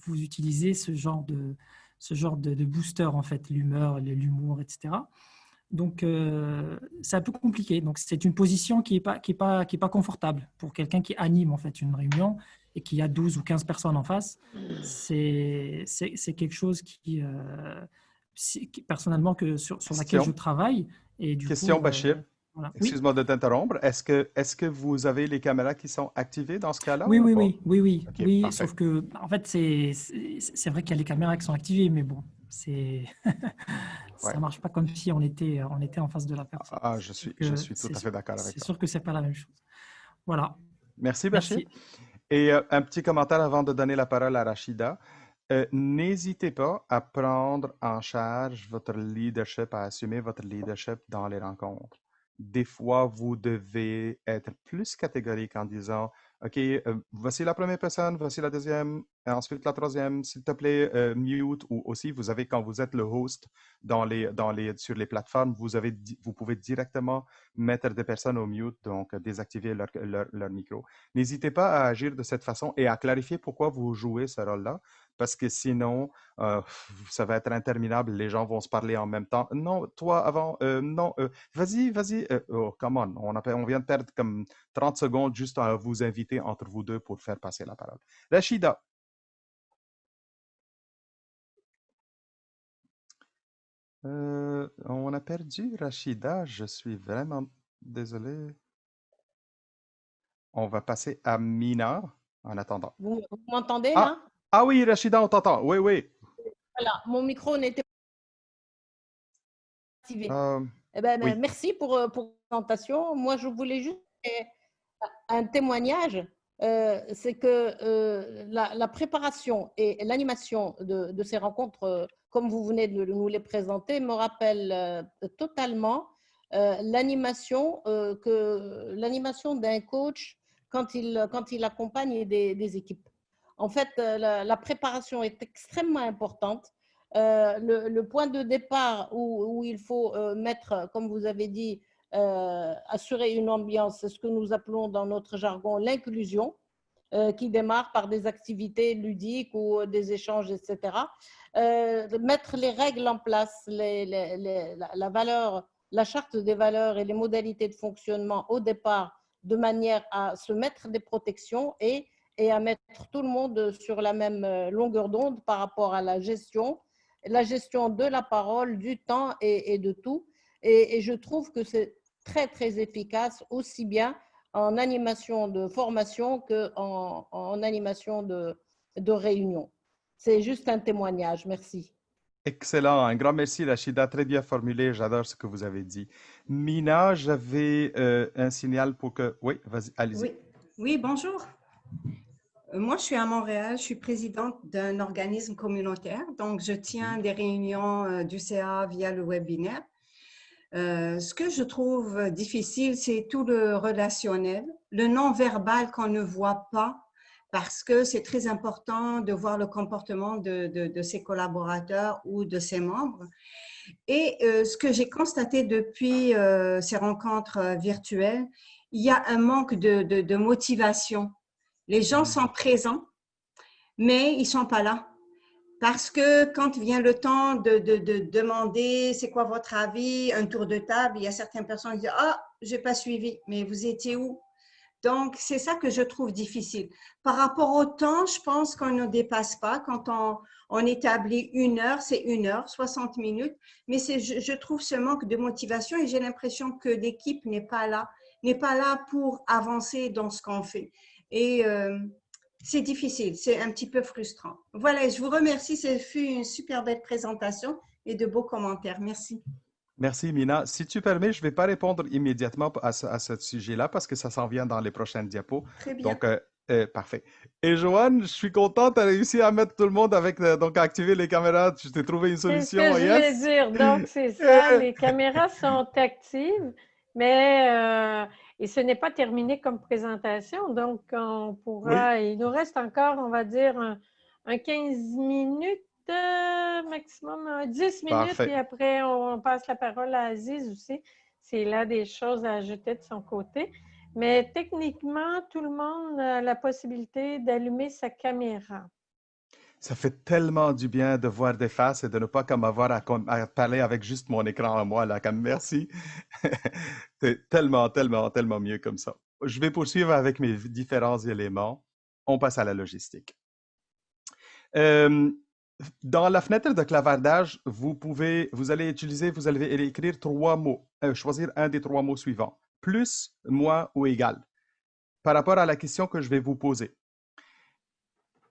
vous utilisez ce genre de booster, en fait, l'humour, etc. Donc, c'est un peu compliqué. Donc, c'est une position qui est pas confortable pour quelqu'un qui anime en fait une réunion et qui a 12 ou 15 personnes en face. C'est quelque chose personnellement, sur laquelle je Question, travaille. Et du coup, question, Bachir. voilà. Oui. Excuse-moi de t'interrompre. Est-ce que vous avez les caméras qui sont activées dans ce cas-là Oui, ou oui, pas? oui, oui, oui, OK, oui. parfait. Sauf que, en fait, c'est vrai qu'il y a les caméras qui sont activées, mais bon, Ouais. ça marche pas comme si on était en face de la personne. Ah, C'est sûr je que suis tout à fait d'accord avec c'est toi. sûr que c'est pas la même chose. Voilà. Merci, Bachir. Merci. Et un petit commentaire avant de donner la parole à Rachida. N'hésitez pas à prendre en charge votre leadership, à assumer votre leadership dans les rencontres. Des fois, vous devez être plus catégorique en disant, OK, voici la première personne, voici la deuxième, et ensuite la troisième, s'il te plaît, mute, ou aussi, vous avez, quand vous êtes le host sur les plateformes, vous pouvez directement mettre des personnes au mute, donc désactiver leur micro. N'hésitez pas à agir de cette façon et à clarifier pourquoi vous jouez ce rôle-là, parce que sinon, ça va être interminable. Les gens vont se parler en même temps. Non, toi avant, non, vas-y, vas-y. Oh, come on, on vient de perdre comme 30 secondes juste à vous inviter entre vous deux pour faire passer la parole. Rachida. On a perdu Rachida. Je suis vraiment désolé. On va passer à Mina en attendant. Vous m'entendez Ah, là? ah oui, Rachida, on t'entend. Oui, oui. Voilà, mon micro n'était pas activé. Euh, Eh ben, oui. merci pour la présentation. Moi, je voulais juste un témoignage. C'est que la préparation et l'animation de ces rencontres, comme vous venez de nous les présenter, me rappelle totalement l'animation d'un coach quand il accompagne des équipes. En fait, la préparation est extrêmement importante. Le point de départ où il faut mettre, comme vous avez dit, assurer une ambiance, c'est ce que nous appelons dans notre jargon l'inclusion, qui démarre par des activités ludiques ou des échanges, etc. Mettre les règles en place, la valeur, la charte des valeurs et les modalités de fonctionnement au départ, de manière à se mettre des protections et à mettre tout le monde sur la même longueur d'onde par rapport à la gestion de la parole, du temps et de tout. Et je trouve que c'est très, très efficace, aussi bien en animation de formation qu'en animation de réunion. C'est juste un témoignage. Merci. Excellent. Un grand merci, Rachida. Très bien formulé. J'adore ce que vous avez dit. Mina, j'avais un signal pour que... Oui, vas-y, allez-y. Oui, oui, bonjour. Moi, je suis à Montréal. Je suis présidente d'un organisme communautaire. Donc, je tiens des réunions du CA via le webinaire. Ce que je trouve difficile, c'est tout le relationnel, le non-verbal qu'on ne voit pas, parce que c'est très important de voir le comportement de ses collaborateurs ou de ses membres. Et ce que j'ai constaté depuis ces rencontres virtuelles, il y a un manque de motivation. Les gens sont présents, mais ils ne sont pas là. Parce que quand vient le temps de demander c'est quoi votre avis, un tour de table, il y a certaines personnes qui disent « Ah, je n'ai pas suivi, mais vous étiez où ?» Donc, c'est ça que je trouve difficile. Par rapport au temps, je pense qu'on ne dépasse pas. Quand on établit 1 heure, c'est 1 heure, 60 minutes. Mais je trouve ce manque de motivation et j'ai l'impression que l'équipe n'est pas là pour avancer dans ce qu'on fait. Et c'est difficile, c'est un petit peu frustrant. Voilà, je vous remercie. Ce fut une super belle présentation et de beaux commentaires. Merci. Merci, Mina. Si tu permets, je ne vais pas répondre immédiatement à ce sujet-là parce que ça s'en vient dans les prochaines diapos. Très bien. Donc, parfait. Et Joanne, je suis contente, tu as réussi à mettre tout le monde donc à activer les caméras. Tu t'es trouvé une C'est ce solution, que je voulais yes? dire. Donc, c'est ça, les caméras sont actives, mais et ce n'est pas terminé comme présentation. Donc, on pourra, il nous reste encore, on va dire, un 15 minutes maximum, 10 minutes, Parfait. puis après, on passe la parole à Aziz aussi, s'il a des choses à ajouter de son côté. Mais techniquement, tout le monde a la possibilité d'allumer sa caméra. Ça fait tellement du bien de voir des faces et de ne pas comme avoir à parler avec juste mon écran à moi, là, comme merci. C'est tellement, tellement, tellement mieux comme ça. Je vais poursuivre avec mes différents éléments. On passe à la logistique. Dans la fenêtre de clavardage, vous allez écrire 3 mots, choisir un des 3 mots suivants, plus, moins ou égal, par rapport à la question que je vais vous poser.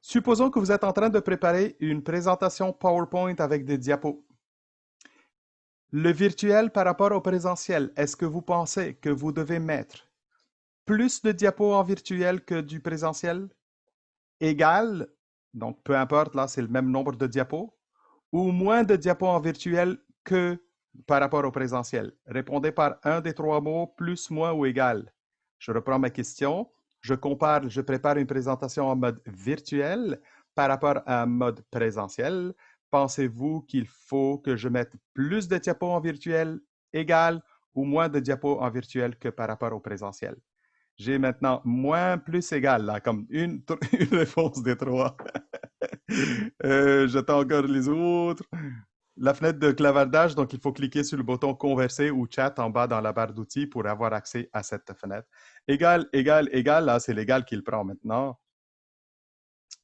Supposons que vous êtes en train de préparer une présentation PowerPoint avec des diapos. Le virtuel par rapport au présentiel, est-ce que vous pensez que vous devez mettre plus de diapos en virtuel que du présentiel? Égal, donc peu importe, là c'est le même nombre de diapos, ou moins de diapos en virtuel que par rapport au présentiel? Répondez par un des 3 mots, plus, moins ou égal. Je reprends ma question. Je prépare une présentation en mode virtuel par rapport à un mode présentiel. Pensez-vous qu'il faut que je mette plus de diapos en virtuel égal ou moins de diapos en virtuel que par rapport au présentiel? J'ai maintenant moins, plus, égal, là, comme une réponse des 3. J'attends encore les autres. La fenêtre de clavardage, donc il faut cliquer sur le bouton Converser ou Chat en bas dans la barre d'outils pour avoir accès à cette fenêtre. Égal, égal, égal, là c'est l'égal qu'il prend maintenant.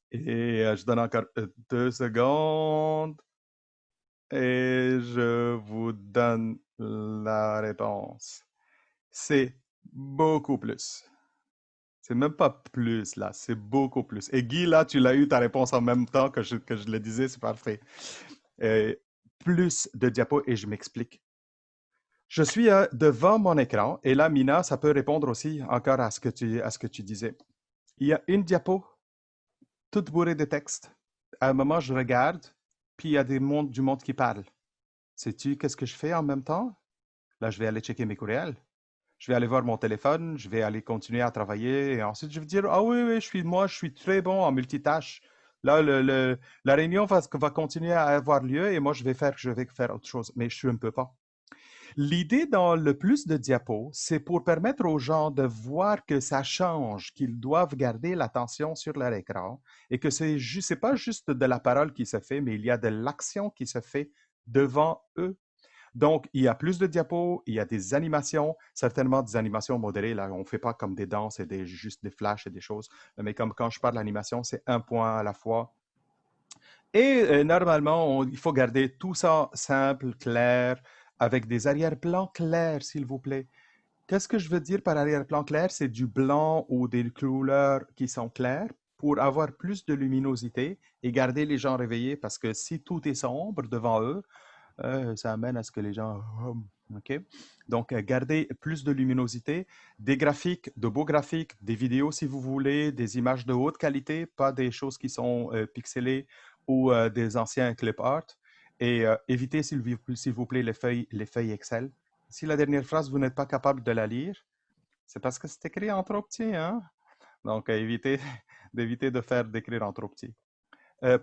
Et je donne encore 2 secondes. Et je vous donne la réponse. C'est beaucoup plus. C'est même pas plus, là. C'est beaucoup plus. Et Guy, là, tu l'as eu ta réponse en même temps que je le disais. C'est parfait. Plus de diapos et je m'explique. Je suis devant mon écran et là, Mina, ça peut répondre aussi encore à ce que tu disais. Il y a une diapo toute bourrée de texte. À un moment, je regarde, puis il y a du monde qui parle. Sais-tu qu'est-ce que je fais en même temps? Là, je vais aller checker mes courriels. Je vais aller voir mon téléphone, je vais aller continuer à travailler et ensuite je vais dire, ah oui, je suis très bon en multitâche. Là, la réunion va continuer à avoir lieu et moi, je vais faire autre chose, mais je ne peux pas. L'idée dans le plus de diapos, c'est pour permettre aux gens de voir que ça change, qu'ils doivent garder l'attention sur leur écran et que c'est pas juste de la parole qui se fait, mais il y a de l'action qui se fait devant eux. Donc, il y a plus de diapos, il y a des animations, certainement des animations modérées. Là, on ne fait pas comme des danses et juste des flashs et des choses, mais comme quand je parle d'animation, c'est un point à la fois. Et normalement, il faut garder tout ça simple, clair, avec des arrière-plans clairs, s'il vous plaît. Qu'est-ce que je veux dire par arrière-plan clair? C'est du blanc ou des couleurs qui sont claires pour avoir plus de luminosité et garder les gens réveillés parce que si tout est sombre devant eux, ça amène à ce que les gens... OK? Donc, gardez plus de luminosité, des graphiques, de beaux graphiques, des vidéos si vous voulez, des images de haute qualité, pas des choses qui sont pixelées ou des anciens clip art. Et évitez, s'il vous plaît, les feuilles Excel. Si la dernière phrase, vous n'êtes pas capable de la lire, c'est parce que c'est écrit en trop petit. Hein? Donc, évitez d'écrire en trop petit.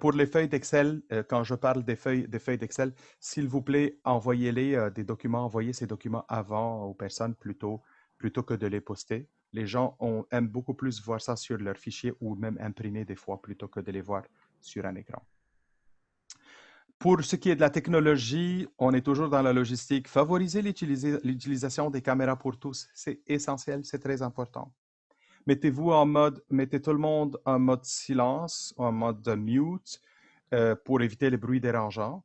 Pour les feuilles d'Excel, quand je parle des feuilles d'Excel, s'il vous plaît, envoyez-les des documents, envoyez ces documents avant aux personnes plutôt que de les poster. Les gens aiment beaucoup plus voir ça sur leur fichier ou même imprimer des fois plutôt que de les voir sur un écran. Pour ce qui est de la technologie, on est toujours dans la logistique. Favorisez l'utilisation des caméras pour tous. C'est essentiel, c'est très important. Mettez tout le monde en mode silence, en mode mute, pour éviter les bruits dérangeants.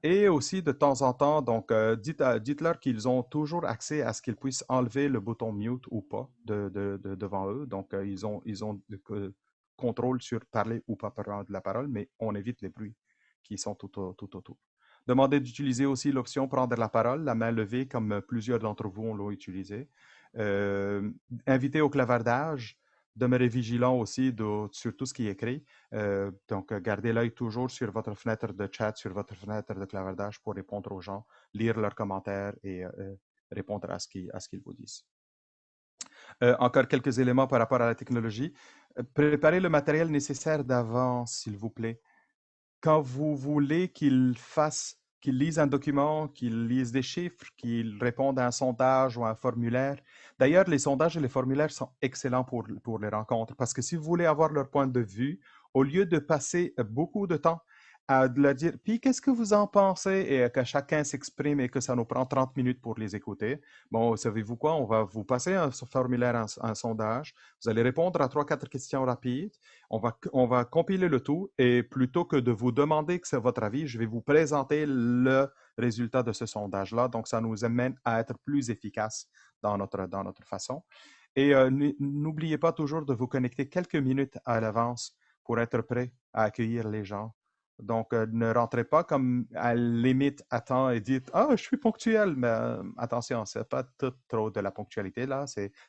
Et aussi, de temps en temps, donc, dites-leur qu'ils ont toujours accès à ce qu'ils puissent enlever le bouton mute ou pas devant eux. Donc, ils ont contrôle sur parler ou pas prendre de la parole, mais on évite les bruits qui sont tout autour. Demandez d'utiliser aussi l'option prendre la parole, la main levée, comme plusieurs d'entre vous l'ont utilisé. Invitez au clavardage, demeurez vigilant aussi sur tout ce qui est écrit. Donc, gardez l'œil toujours sur votre fenêtre de chat, sur votre fenêtre de clavardage pour répondre aux gens, lire leurs commentaires et répondre à ce qu'ils vous disent. Encore quelques éléments par rapport à la technologie. Préparez le matériel nécessaire d'avance, s'il vous plaît. Quand vous voulez qu'il fasse qu'ils lisent un document, qu'ils lisent des chiffres, qu'ils répondent à un sondage ou à un formulaire. D'ailleurs, les sondages et les formulaires sont excellents pour les rencontres parce que si vous voulez avoir leur point de vue, au lieu de passer beaucoup de temps à leur dire, puis qu'est-ce que vous en pensez et que chacun s'exprime et que ça nous prend 30 minutes pour les écouter. Bon, savez-vous quoi? On va vous passer un formulaire, un sondage. Vous allez répondre à 3-4 questions rapides. On va compiler le tout et plutôt que de vous demander que c'est votre avis, je vais vous présenter le résultat de ce sondage-là. Donc, ça nous amène à être plus efficace dans notre façon. Et n'oubliez pas toujours de vous connecter quelques minutes à l'avance pour être prêt à accueillir les gens. Donc, ne rentrez pas comme à la limite à temps et dites « Ah, je suis ponctuel », mais attention, ce n'est pas tout trop de la ponctualité là.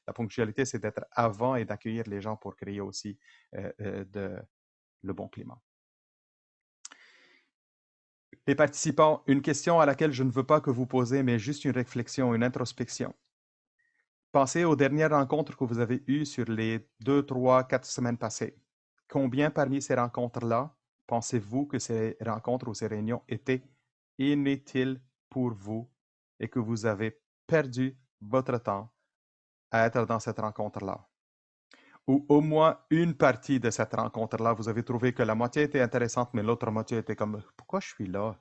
La ponctualité, c'est d'être avant et d'accueillir les gens pour créer aussi le bon climat. Les participants, une question à laquelle je ne veux pas que vous posez, mais juste une réflexion, une introspection. Pensez aux dernières rencontres que vous avez eues sur les 2, 3, 4 semaines passées. Combien parmi ces rencontres-là pensez-vous que ces rencontres ou ces réunions étaient inutiles pour vous et que vous avez perdu votre temps à être dans cette rencontre-là? Ou au moins une partie de cette rencontre-là, vous avez trouvé que la moitié était intéressante, mais l'autre moitié était comme « Pourquoi je suis là? »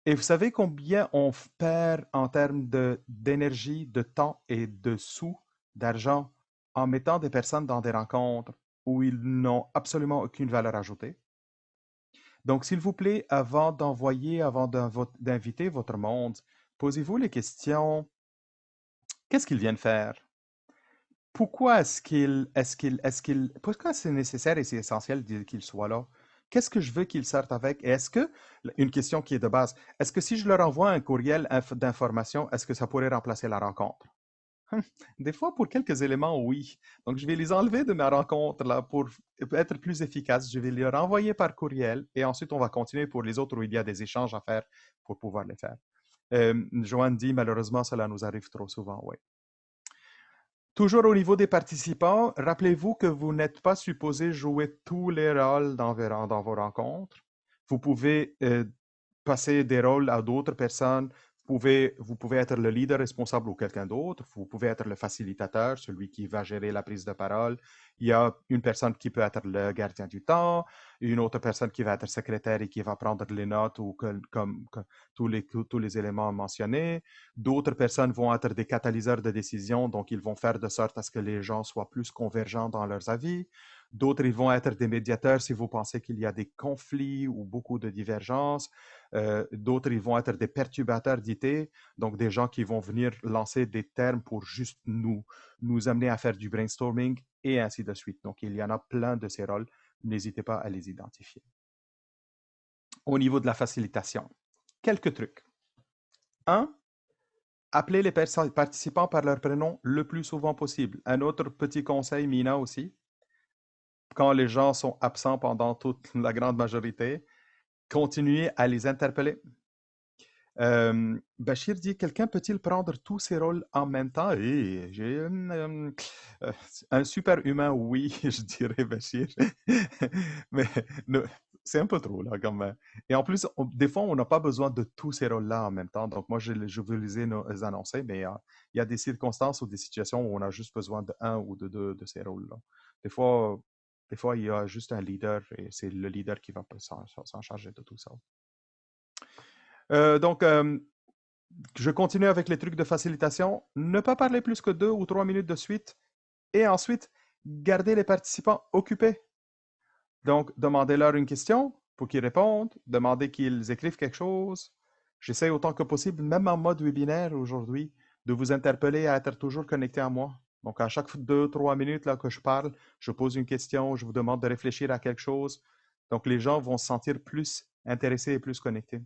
Et vous savez combien on perd en termes d'énergie, de temps et de sous, d'argent, en mettant des personnes dans des rencontres où ils n'ont absolument aucune valeur ajoutée? Donc, s'il vous plaît, avant d'inviter votre monde, posez-vous les questions, qu'est-ce qu'ils viennent faire? Pourquoi pourquoi c'est nécessaire et c'est essentiel qu'ils soient là? Qu'est-ce que je veux qu'ils sortent avec? Et est-ce que, une question qui est de base, est-ce que si je leur envoie un courriel d'information, est-ce que ça pourrait remplacer la rencontre? Des fois, pour quelques éléments, oui. Donc, je vais les enlever de ma rencontre là, pour être plus efficace. Je vais les renvoyer par courriel et ensuite, on va continuer pour les autres où il y a des échanges à faire pour pouvoir les faire. Joanne dit, malheureusement, cela nous arrive trop souvent, oui. Toujours au niveau des participants, rappelez-vous que vous n'êtes pas supposé jouer tous les rôles dans vos rencontres. Vous pouvez passer des rôles à d'autres personnes. Vous pouvez être le leader responsable ou quelqu'un d'autre. Vous pouvez être le facilitateur, celui qui va gérer la prise de parole. Il y a une personne qui peut être le gardien du temps, une autre personne qui va être secrétaire et qui va prendre les notes ou comme tous les éléments mentionnés. D'autres personnes vont être des catalyseurs de décision, donc ils vont faire de sorte à ce que les gens soient plus convergents dans leurs avis. D'autres, ils vont être des médiateurs si vous pensez qu'il y a des conflits ou beaucoup de divergences. D'autres, ils vont être des perturbateurs d'idées, donc des gens qui vont venir lancer des termes pour juste nous amener à faire du brainstorming et ainsi de suite. Donc, il y en a plein de ces rôles. N'hésitez pas à les identifier. Au niveau de la facilitation, quelques trucs. 1. Appelez les participants par leur prénom le plus souvent possible. Un autre petit conseil, Mina aussi, quand les gens sont absents pendant toute la grande majorité, continuez à les interpeller. Bachir dit, quelqu'un peut-il prendre tous ces rôles en même temps? Et j'ai un super humain, oui, je dirais, Bachir. Mais c'est un peu trop, là, quand même. Et en plus, des fois, on n'a pas besoin de tous ces rôles-là en même temps. Donc, moi, je veux les annoncer, mais il y a des circonstances ou des situations où on a juste besoin d'un ou de deux de ces rôles-là. Des fois, il y a juste un leader et c'est le leader qui va s'en charger de tout ça. Donc, je continue avec les trucs de facilitation. Ne pas parler plus que 2 ou 3 minutes de suite. Et ensuite, garder les participants occupés. Donc, demandez-leur une question pour qu'ils répondent. Demandez qu'ils écrivent quelque chose. J'essaie autant que possible, même en mode webinaire aujourd'hui, de vous interpeller à être toujours connecté à moi. Donc, à chaque 2-3 minutes là, que je parle, je pose une question, je vous demande de réfléchir à quelque chose. Donc, les gens vont se sentir plus intéressés et plus connectés.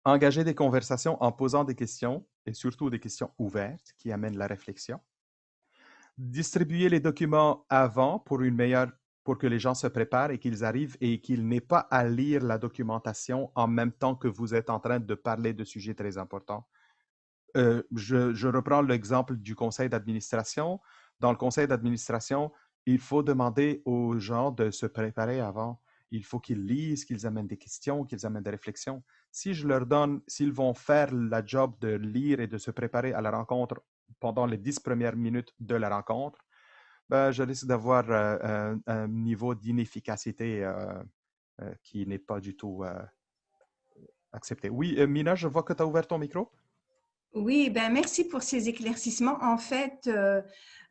Engager des conversations en posant des questions, et surtout des questions ouvertes qui amènent la réflexion. Distribuer les documents avant pour que les gens se préparent et qu'ils arrivent et qu'ils n'aient pas à lire la documentation en même temps que vous êtes en train de parler de sujets très importants. Je reprends l'exemple du conseil d'administration. Dans le conseil d'administration, il faut demander aux gens de se préparer avant. il faut qu'ils lisent, qu'ils amènent des questions, qu'ils amènent des réflexions. Si je leur donne, s'ils vont faire la job de lire et de se préparer à la rencontre pendant les 10 premières minutes de la rencontre, ben, je risque d'avoir un niveau d'inefficacité qui n'est pas du tout accepté. Oui, Mina, je vois que tu as ouvert ton micro. Oui, ben merci pour ces éclaircissements. En fait,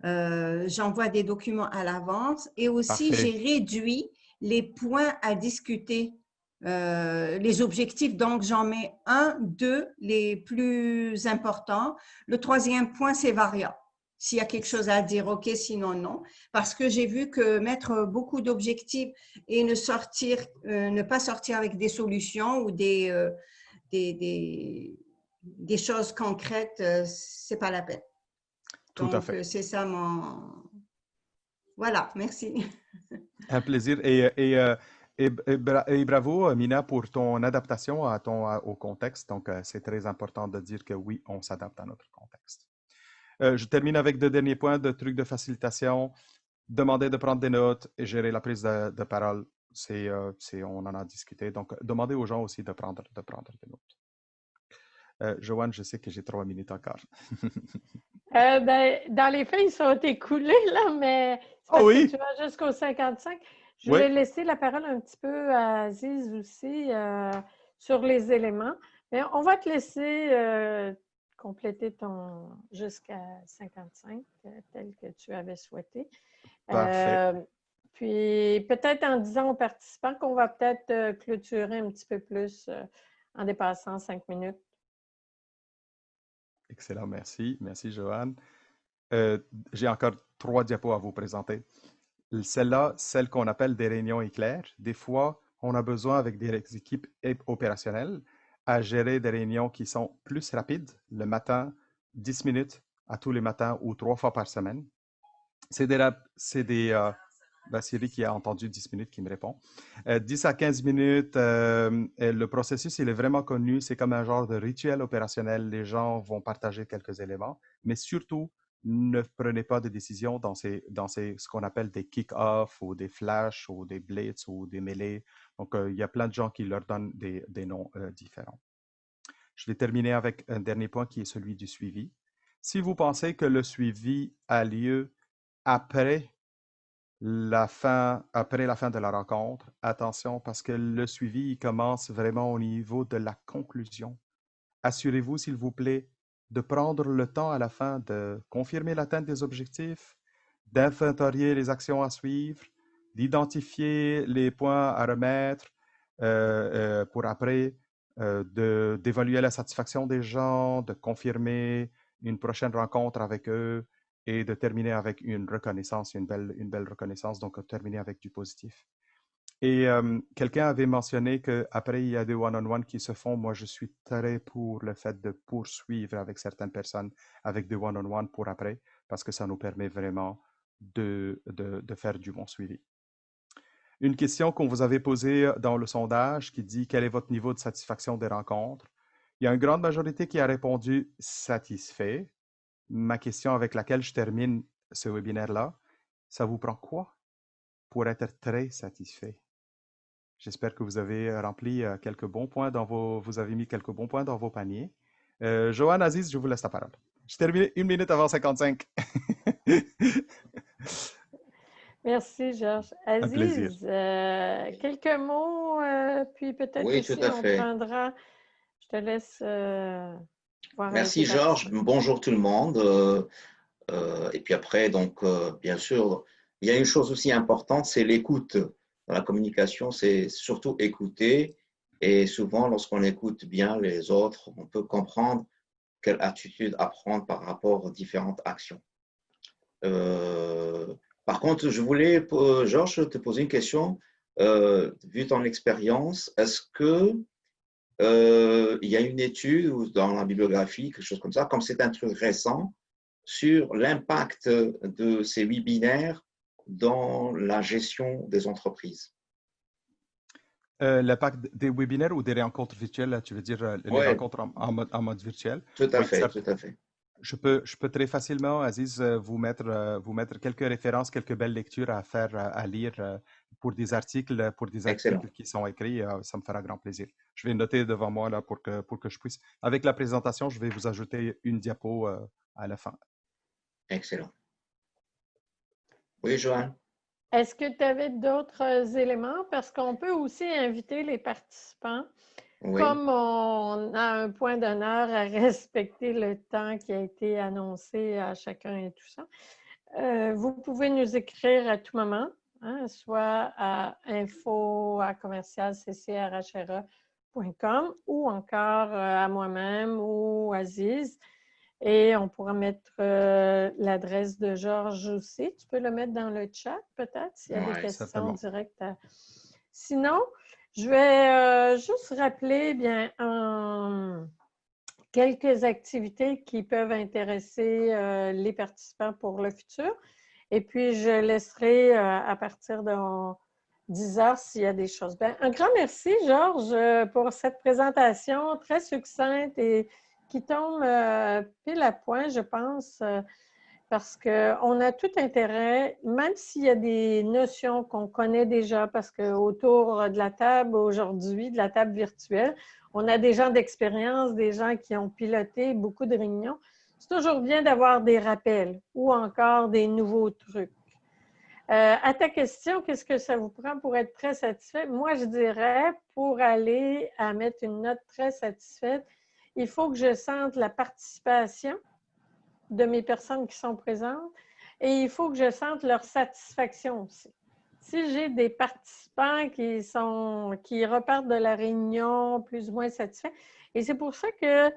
j'envoie des documents à l'avance et aussi Parfait. j'ai réduit les points à discuter, les objectifs. Donc, j'en mets 1, 2, les plus importants. Le troisième point, c'est variable. S'il y a quelque chose à dire, OK, sinon non. Parce que j'ai vu que mettre beaucoup d'objectifs et ne pas sortir avec des solutions ou des choses concrètes, c'est pas la peine. Tout à fait. C'est ça mon... Voilà, merci. Un plaisir. Et bravo, Mina, pour ton adaptation au contexte. Donc, c'est très important de dire que oui, on s'adapte à notre contexte. Je termine avec 2 derniers points de trucs de facilitation. Demandez de prendre des notes et gérer la prise de parole. On en a discuté. Donc, demandez aux gens aussi de prendre des notes. Joanne, je sais que j'ai 3 minutes encore. Ben, dans les faits, ils sont écoulés, là, mais c'est parce que tu vas jusqu'au 55. Je vais laisser la parole un petit peu à Aziz aussi sur les éléments. Mais on va te laisser compléter ton jusqu'à 55, tel que tu avais souhaité. Parfait. Puis peut-être en disant aux participants qu'on va peut-être clôturer un petit peu plus en dépassant 5 minutes. Excellent, merci. Merci, Joanne. J'ai encore 3 diapos à vous présenter. Celle-là, celle qu'on appelle des réunions éclairs. Des fois, on a besoin, avec des équipes opérationnelles, à gérer des réunions qui sont plus rapides, le matin, 10 minutes à tous les matins ou 3 fois par semaine. C'est Siri qui a entendu 10 minutes qui me répond. 10 à 15 minutes, le processus, il est vraiment connu. C'est comme un genre de rituel opérationnel. Les gens vont partager quelques éléments, mais surtout, ne prenez pas de décision dans ce qu'on appelle des kick-off ou des flash ou des blitz ou des mêlées. Donc, il y a plein de gens qui leur donnent des noms différents. Je vais terminer avec un dernier point qui est celui du suivi. Si vous pensez que le suivi a lieu après la fin de la rencontre, attention parce que le suivi il commence vraiment au niveau de la conclusion. Assurez-vous, s'il vous plaît, de prendre le temps à la fin de confirmer l'atteinte des objectifs, d'inventorier les actions à suivre, d'identifier les points à remettre pour après, d'évaluer la satisfaction des gens, de confirmer une prochaine rencontre avec eux et de terminer avec une reconnaissance, une belle reconnaissance, donc terminer avec du positif. Et quelqu'un avait mentionné qu'après, il y a des one-on-one qui se font. Moi, je suis très pour le fait de poursuivre avec certaines personnes avec des one-on-one pour après, parce que ça nous permet vraiment de faire du bon suivi. Une question qu'on vous avait posée dans le sondage qui dit « Quel est votre niveau de satisfaction des rencontres? » Il y a une grande majorité qui a répondu « Satisfait ». Ma question avec laquelle je termine ce webinaire-là, ça vous prend quoi pour être très satisfait? J'espère que vous avez rempli quelques bons points vous avez mis quelques bons points dans vos paniers. Joanne, Aziz, je vous laisse la parole. Je termine 1 minute avant 55. Merci, Georges. Aziz, quelques mots, puis peut-être oui, aussi tout à fait. on prendra... Je te laisse voir. Merci, Georges. Bonjour tout le monde. Et puis après, donc, bien sûr, il y a une chose aussi importante, c'est l'écoute. Dans la communication, c'est surtout écouter. Et souvent, lorsqu'on écoute bien les autres, on peut comprendre quelle attitude à prendre par rapport aux différentes actions. Par contre, je voulais, Georges, te poser une question. Vu ton expérience, est-ce que il y a une étude ou dans la bibliographie, quelque chose comme ça, comme c'est un truc récent, sur l'impact de ces webinaires dans la gestion des entreprises? L'impact des webinaires ou des rencontres virtuelles, tu veux dire les rencontres en mode virtuel? Tout à fait, tout à fait. Je peux très facilement, Aziz, vous mettre quelques références, quelques belles lectures à faire, à lire pour des articles, Excellent. qui sont écrits, ça me fera grand plaisir. Je vais noter devant moi là, pour que je puisse. Avec la présentation, je vais vous ajouter une diapo à la fin. Excellent. Oui, Joanne? Est-ce que tu avais d'autres éléments? Parce qu'on peut aussi inviter les participants. Oui. Comme on a un point d'honneur à respecter le temps qui a été annoncé à chacun et tout ça, vous pouvez nous écrire à tout moment, hein, soit à info@commercialccrhra.com ou encore à moi-même ou à Aziz. Et on pourra mettre l'adresse de Georges aussi. Tu peux le mettre dans le chat, peut-être, s'il y a des questions certainement. directes. Sinon, je vais juste rappeler quelques activités qui peuvent intéresser les participants pour le futur. Et puis, je laisserai à partir de 10 heures s'il y a des choses. Un grand merci, Georges, pour cette présentation très succincte et qui tombe pile à point, je pense, parce qu'on a tout intérêt, même s'il y a des notions qu'on connaît déjà, parce qu'autour de la table aujourd'hui, de la table virtuelle, on a des gens d'expérience, des gens qui ont piloté beaucoup de réunions. C'est toujours bien d'avoir des rappels ou encore des nouveaux trucs. À ta question, qu'est-ce que ça vous prend pour être très satisfait? Moi, je dirais, pour aller à mettre une note très satisfaite, il faut que je sente la participation de mes personnes qui sont présentes et il faut que je sente leur satisfaction aussi. Si j'ai des participants qui repartent de la réunion plus ou moins satisfaits, et c'est pour ça que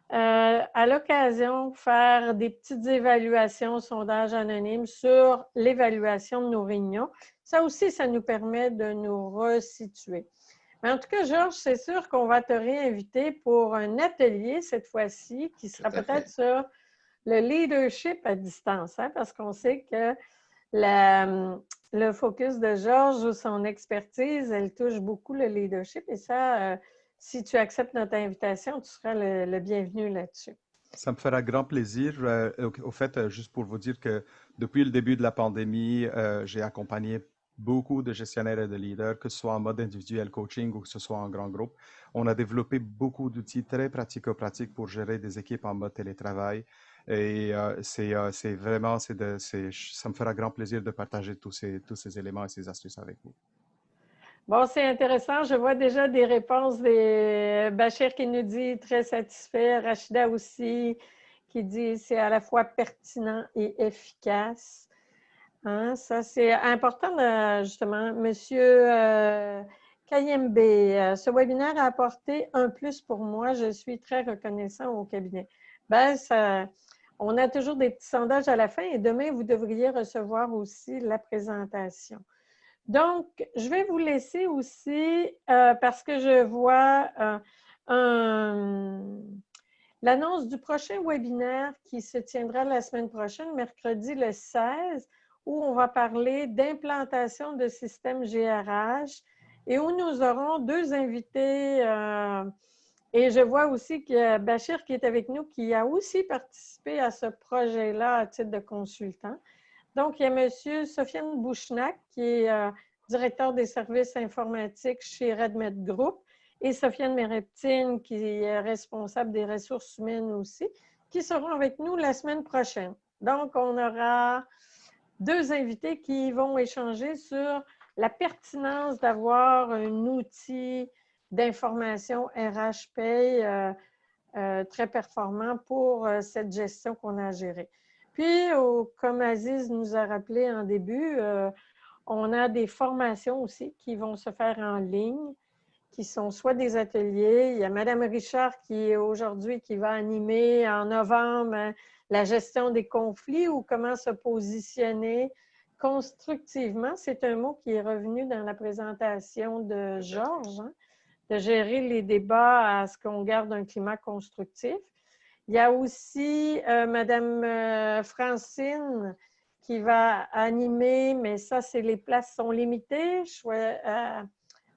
à l'occasion, faire des petites évaluations, sondages anonymes sur l'évaluation de nos réunions, ça aussi, ça nous permet de nous resituer. Mais en tout cas, Georges, c'est sûr qu'on va te réinviter pour un atelier cette fois-ci qui sera peut-être sur le leadership à distance, hein, parce qu'on sait que le focus de Georges ou son expertise, elle touche beaucoup le leadership et ça, si tu acceptes notre invitation, tu seras le bienvenu là-dessus. Ça me fera grand plaisir. Au fait, juste pour vous dire que depuis le début de la pandémie, j'ai accompagné beaucoup de gestionnaires et de leaders, que ce soit en mode individuel coaching ou que ce soit en grand groupe. On a développé beaucoup d'outils très pratico-pratiques pour gérer des équipes en mode télétravail. Et c'est vraiment, ça me fera grand plaisir de partager tous ces éléments et ces astuces avec vous. Bon, c'est intéressant. Je vois déjà des réponses des Bachir qui nous dit très satisfait, Rachida aussi qui dit c'est à la fois pertinent et efficace. Hein? Ça, c'est important, justement. Monsieur Kayembe, ce webinaire a apporté un plus pour moi. Je suis très reconnaissant au cabinet. On a toujours des petits sondages à la fin et demain, vous devriez recevoir aussi la présentation. Donc, je vais vous laisser aussi, parce que je vois l'annonce du prochain webinaire qui se tiendra la semaine prochaine, mercredi le 16, où on va parler d'implantation de systèmes GRH et où nous aurons deux invités. Et je vois aussi qu'il y a Bachir qui est avec nous, qui a aussi participé à ce projet-là à titre de consultant. Donc, il y a M. Sofiane Bouchnac, qui est directeur des services informatiques chez RedMed Group, et Sofiane Méreptine, qui est responsable des ressources humaines aussi, qui seront avec nous la semaine prochaine. Donc, on aura deux invités qui vont échanger sur la pertinence d'avoir un outil d'information RH Pay très performant pour cette gestion qu'on a à gérer. Puis, comme Aziz nous a rappelé en début, on a des formations aussi qui vont se faire en ligne, qui sont soit des ateliers. Il y a Mme Richard qui aujourd'hui qui va animer en novembre la gestion des conflits ou comment se positionner constructivement. C'est un mot qui est revenu dans la présentation de Georges, hein, de gérer les débats à ce qu'on garde un climat constructif. Il y a aussi Mme Francine qui va animer, mais ça, les places sont limitées.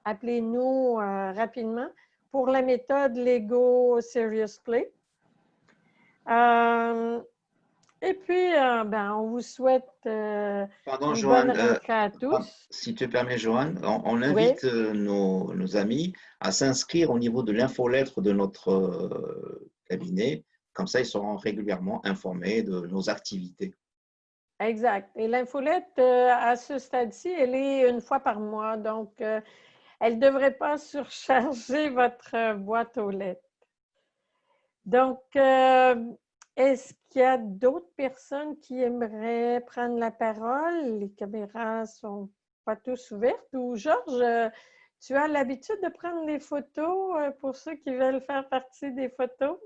Appelez-nous rapidement pour la méthode Lego Serious Play. Et puis, on vous souhaite Pardon, une bonne Joanne, rentrée à tous. si tu permets, Joanne, on Oui. invite nos amis à s'inscrire au niveau de l'infolettre de notre cabinet. Comme ça, ils seront régulièrement informés de nos activités. Exact. Et l'infolette, à ce stade-ci, elle est une fois par mois. Donc, elle ne devrait pas surcharger votre boîte aux lettres. Donc, est-ce qu'il y a d'autres personnes qui aimeraient prendre la parole? Les caméras ne sont pas tous ouvertes. Ou Georges, tu as l'habitude de prendre des photos pour ceux qui veulent faire partie des photos?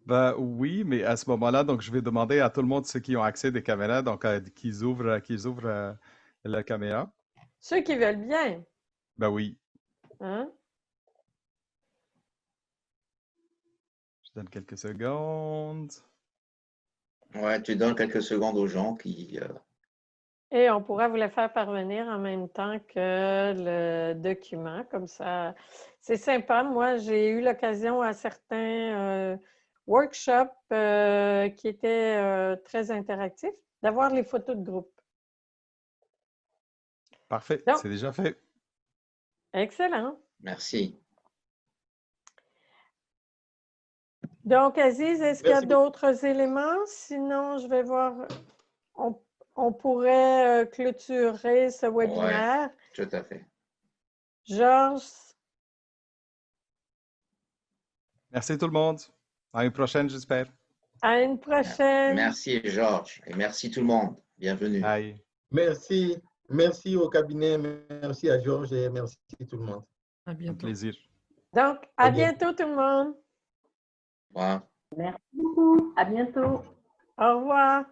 Ben oui, mais à ce moment-là, donc je vais demander à tout le monde, ceux qui ont accès des caméras, donc qu'ils ouvrent la caméra. Ceux qui veulent bien. Ben oui, Hein? je donne quelques secondes. Ouais, tu donnes quelques secondes aux gens qui… Et on pourra vous le faire parvenir en même temps que le document. Comme ça, c'est sympa. Moi, j'ai eu l'occasion à certains workshops qui étaient très interactifs d'avoir les photos de groupe. Parfait, Donc, c'est déjà fait. excellent. Merci. Donc, Aziz, est-ce qu'il y a Merci beaucoup. d'autres éléments? Sinon, je vais voir. On pourrait clôturer ce webinaire. Tout à fait. Georges? Merci tout le monde. À une prochaine, j'espère. À une prochaine. Merci, Georges. Et merci tout le monde. Bienvenue. Bye. Merci. Merci au cabinet, merci à Georges et merci tout le monde. À Un bientôt. plaisir. Donc, à bientôt tout le monde. Au revoir. Merci beaucoup. À bientôt. Au revoir.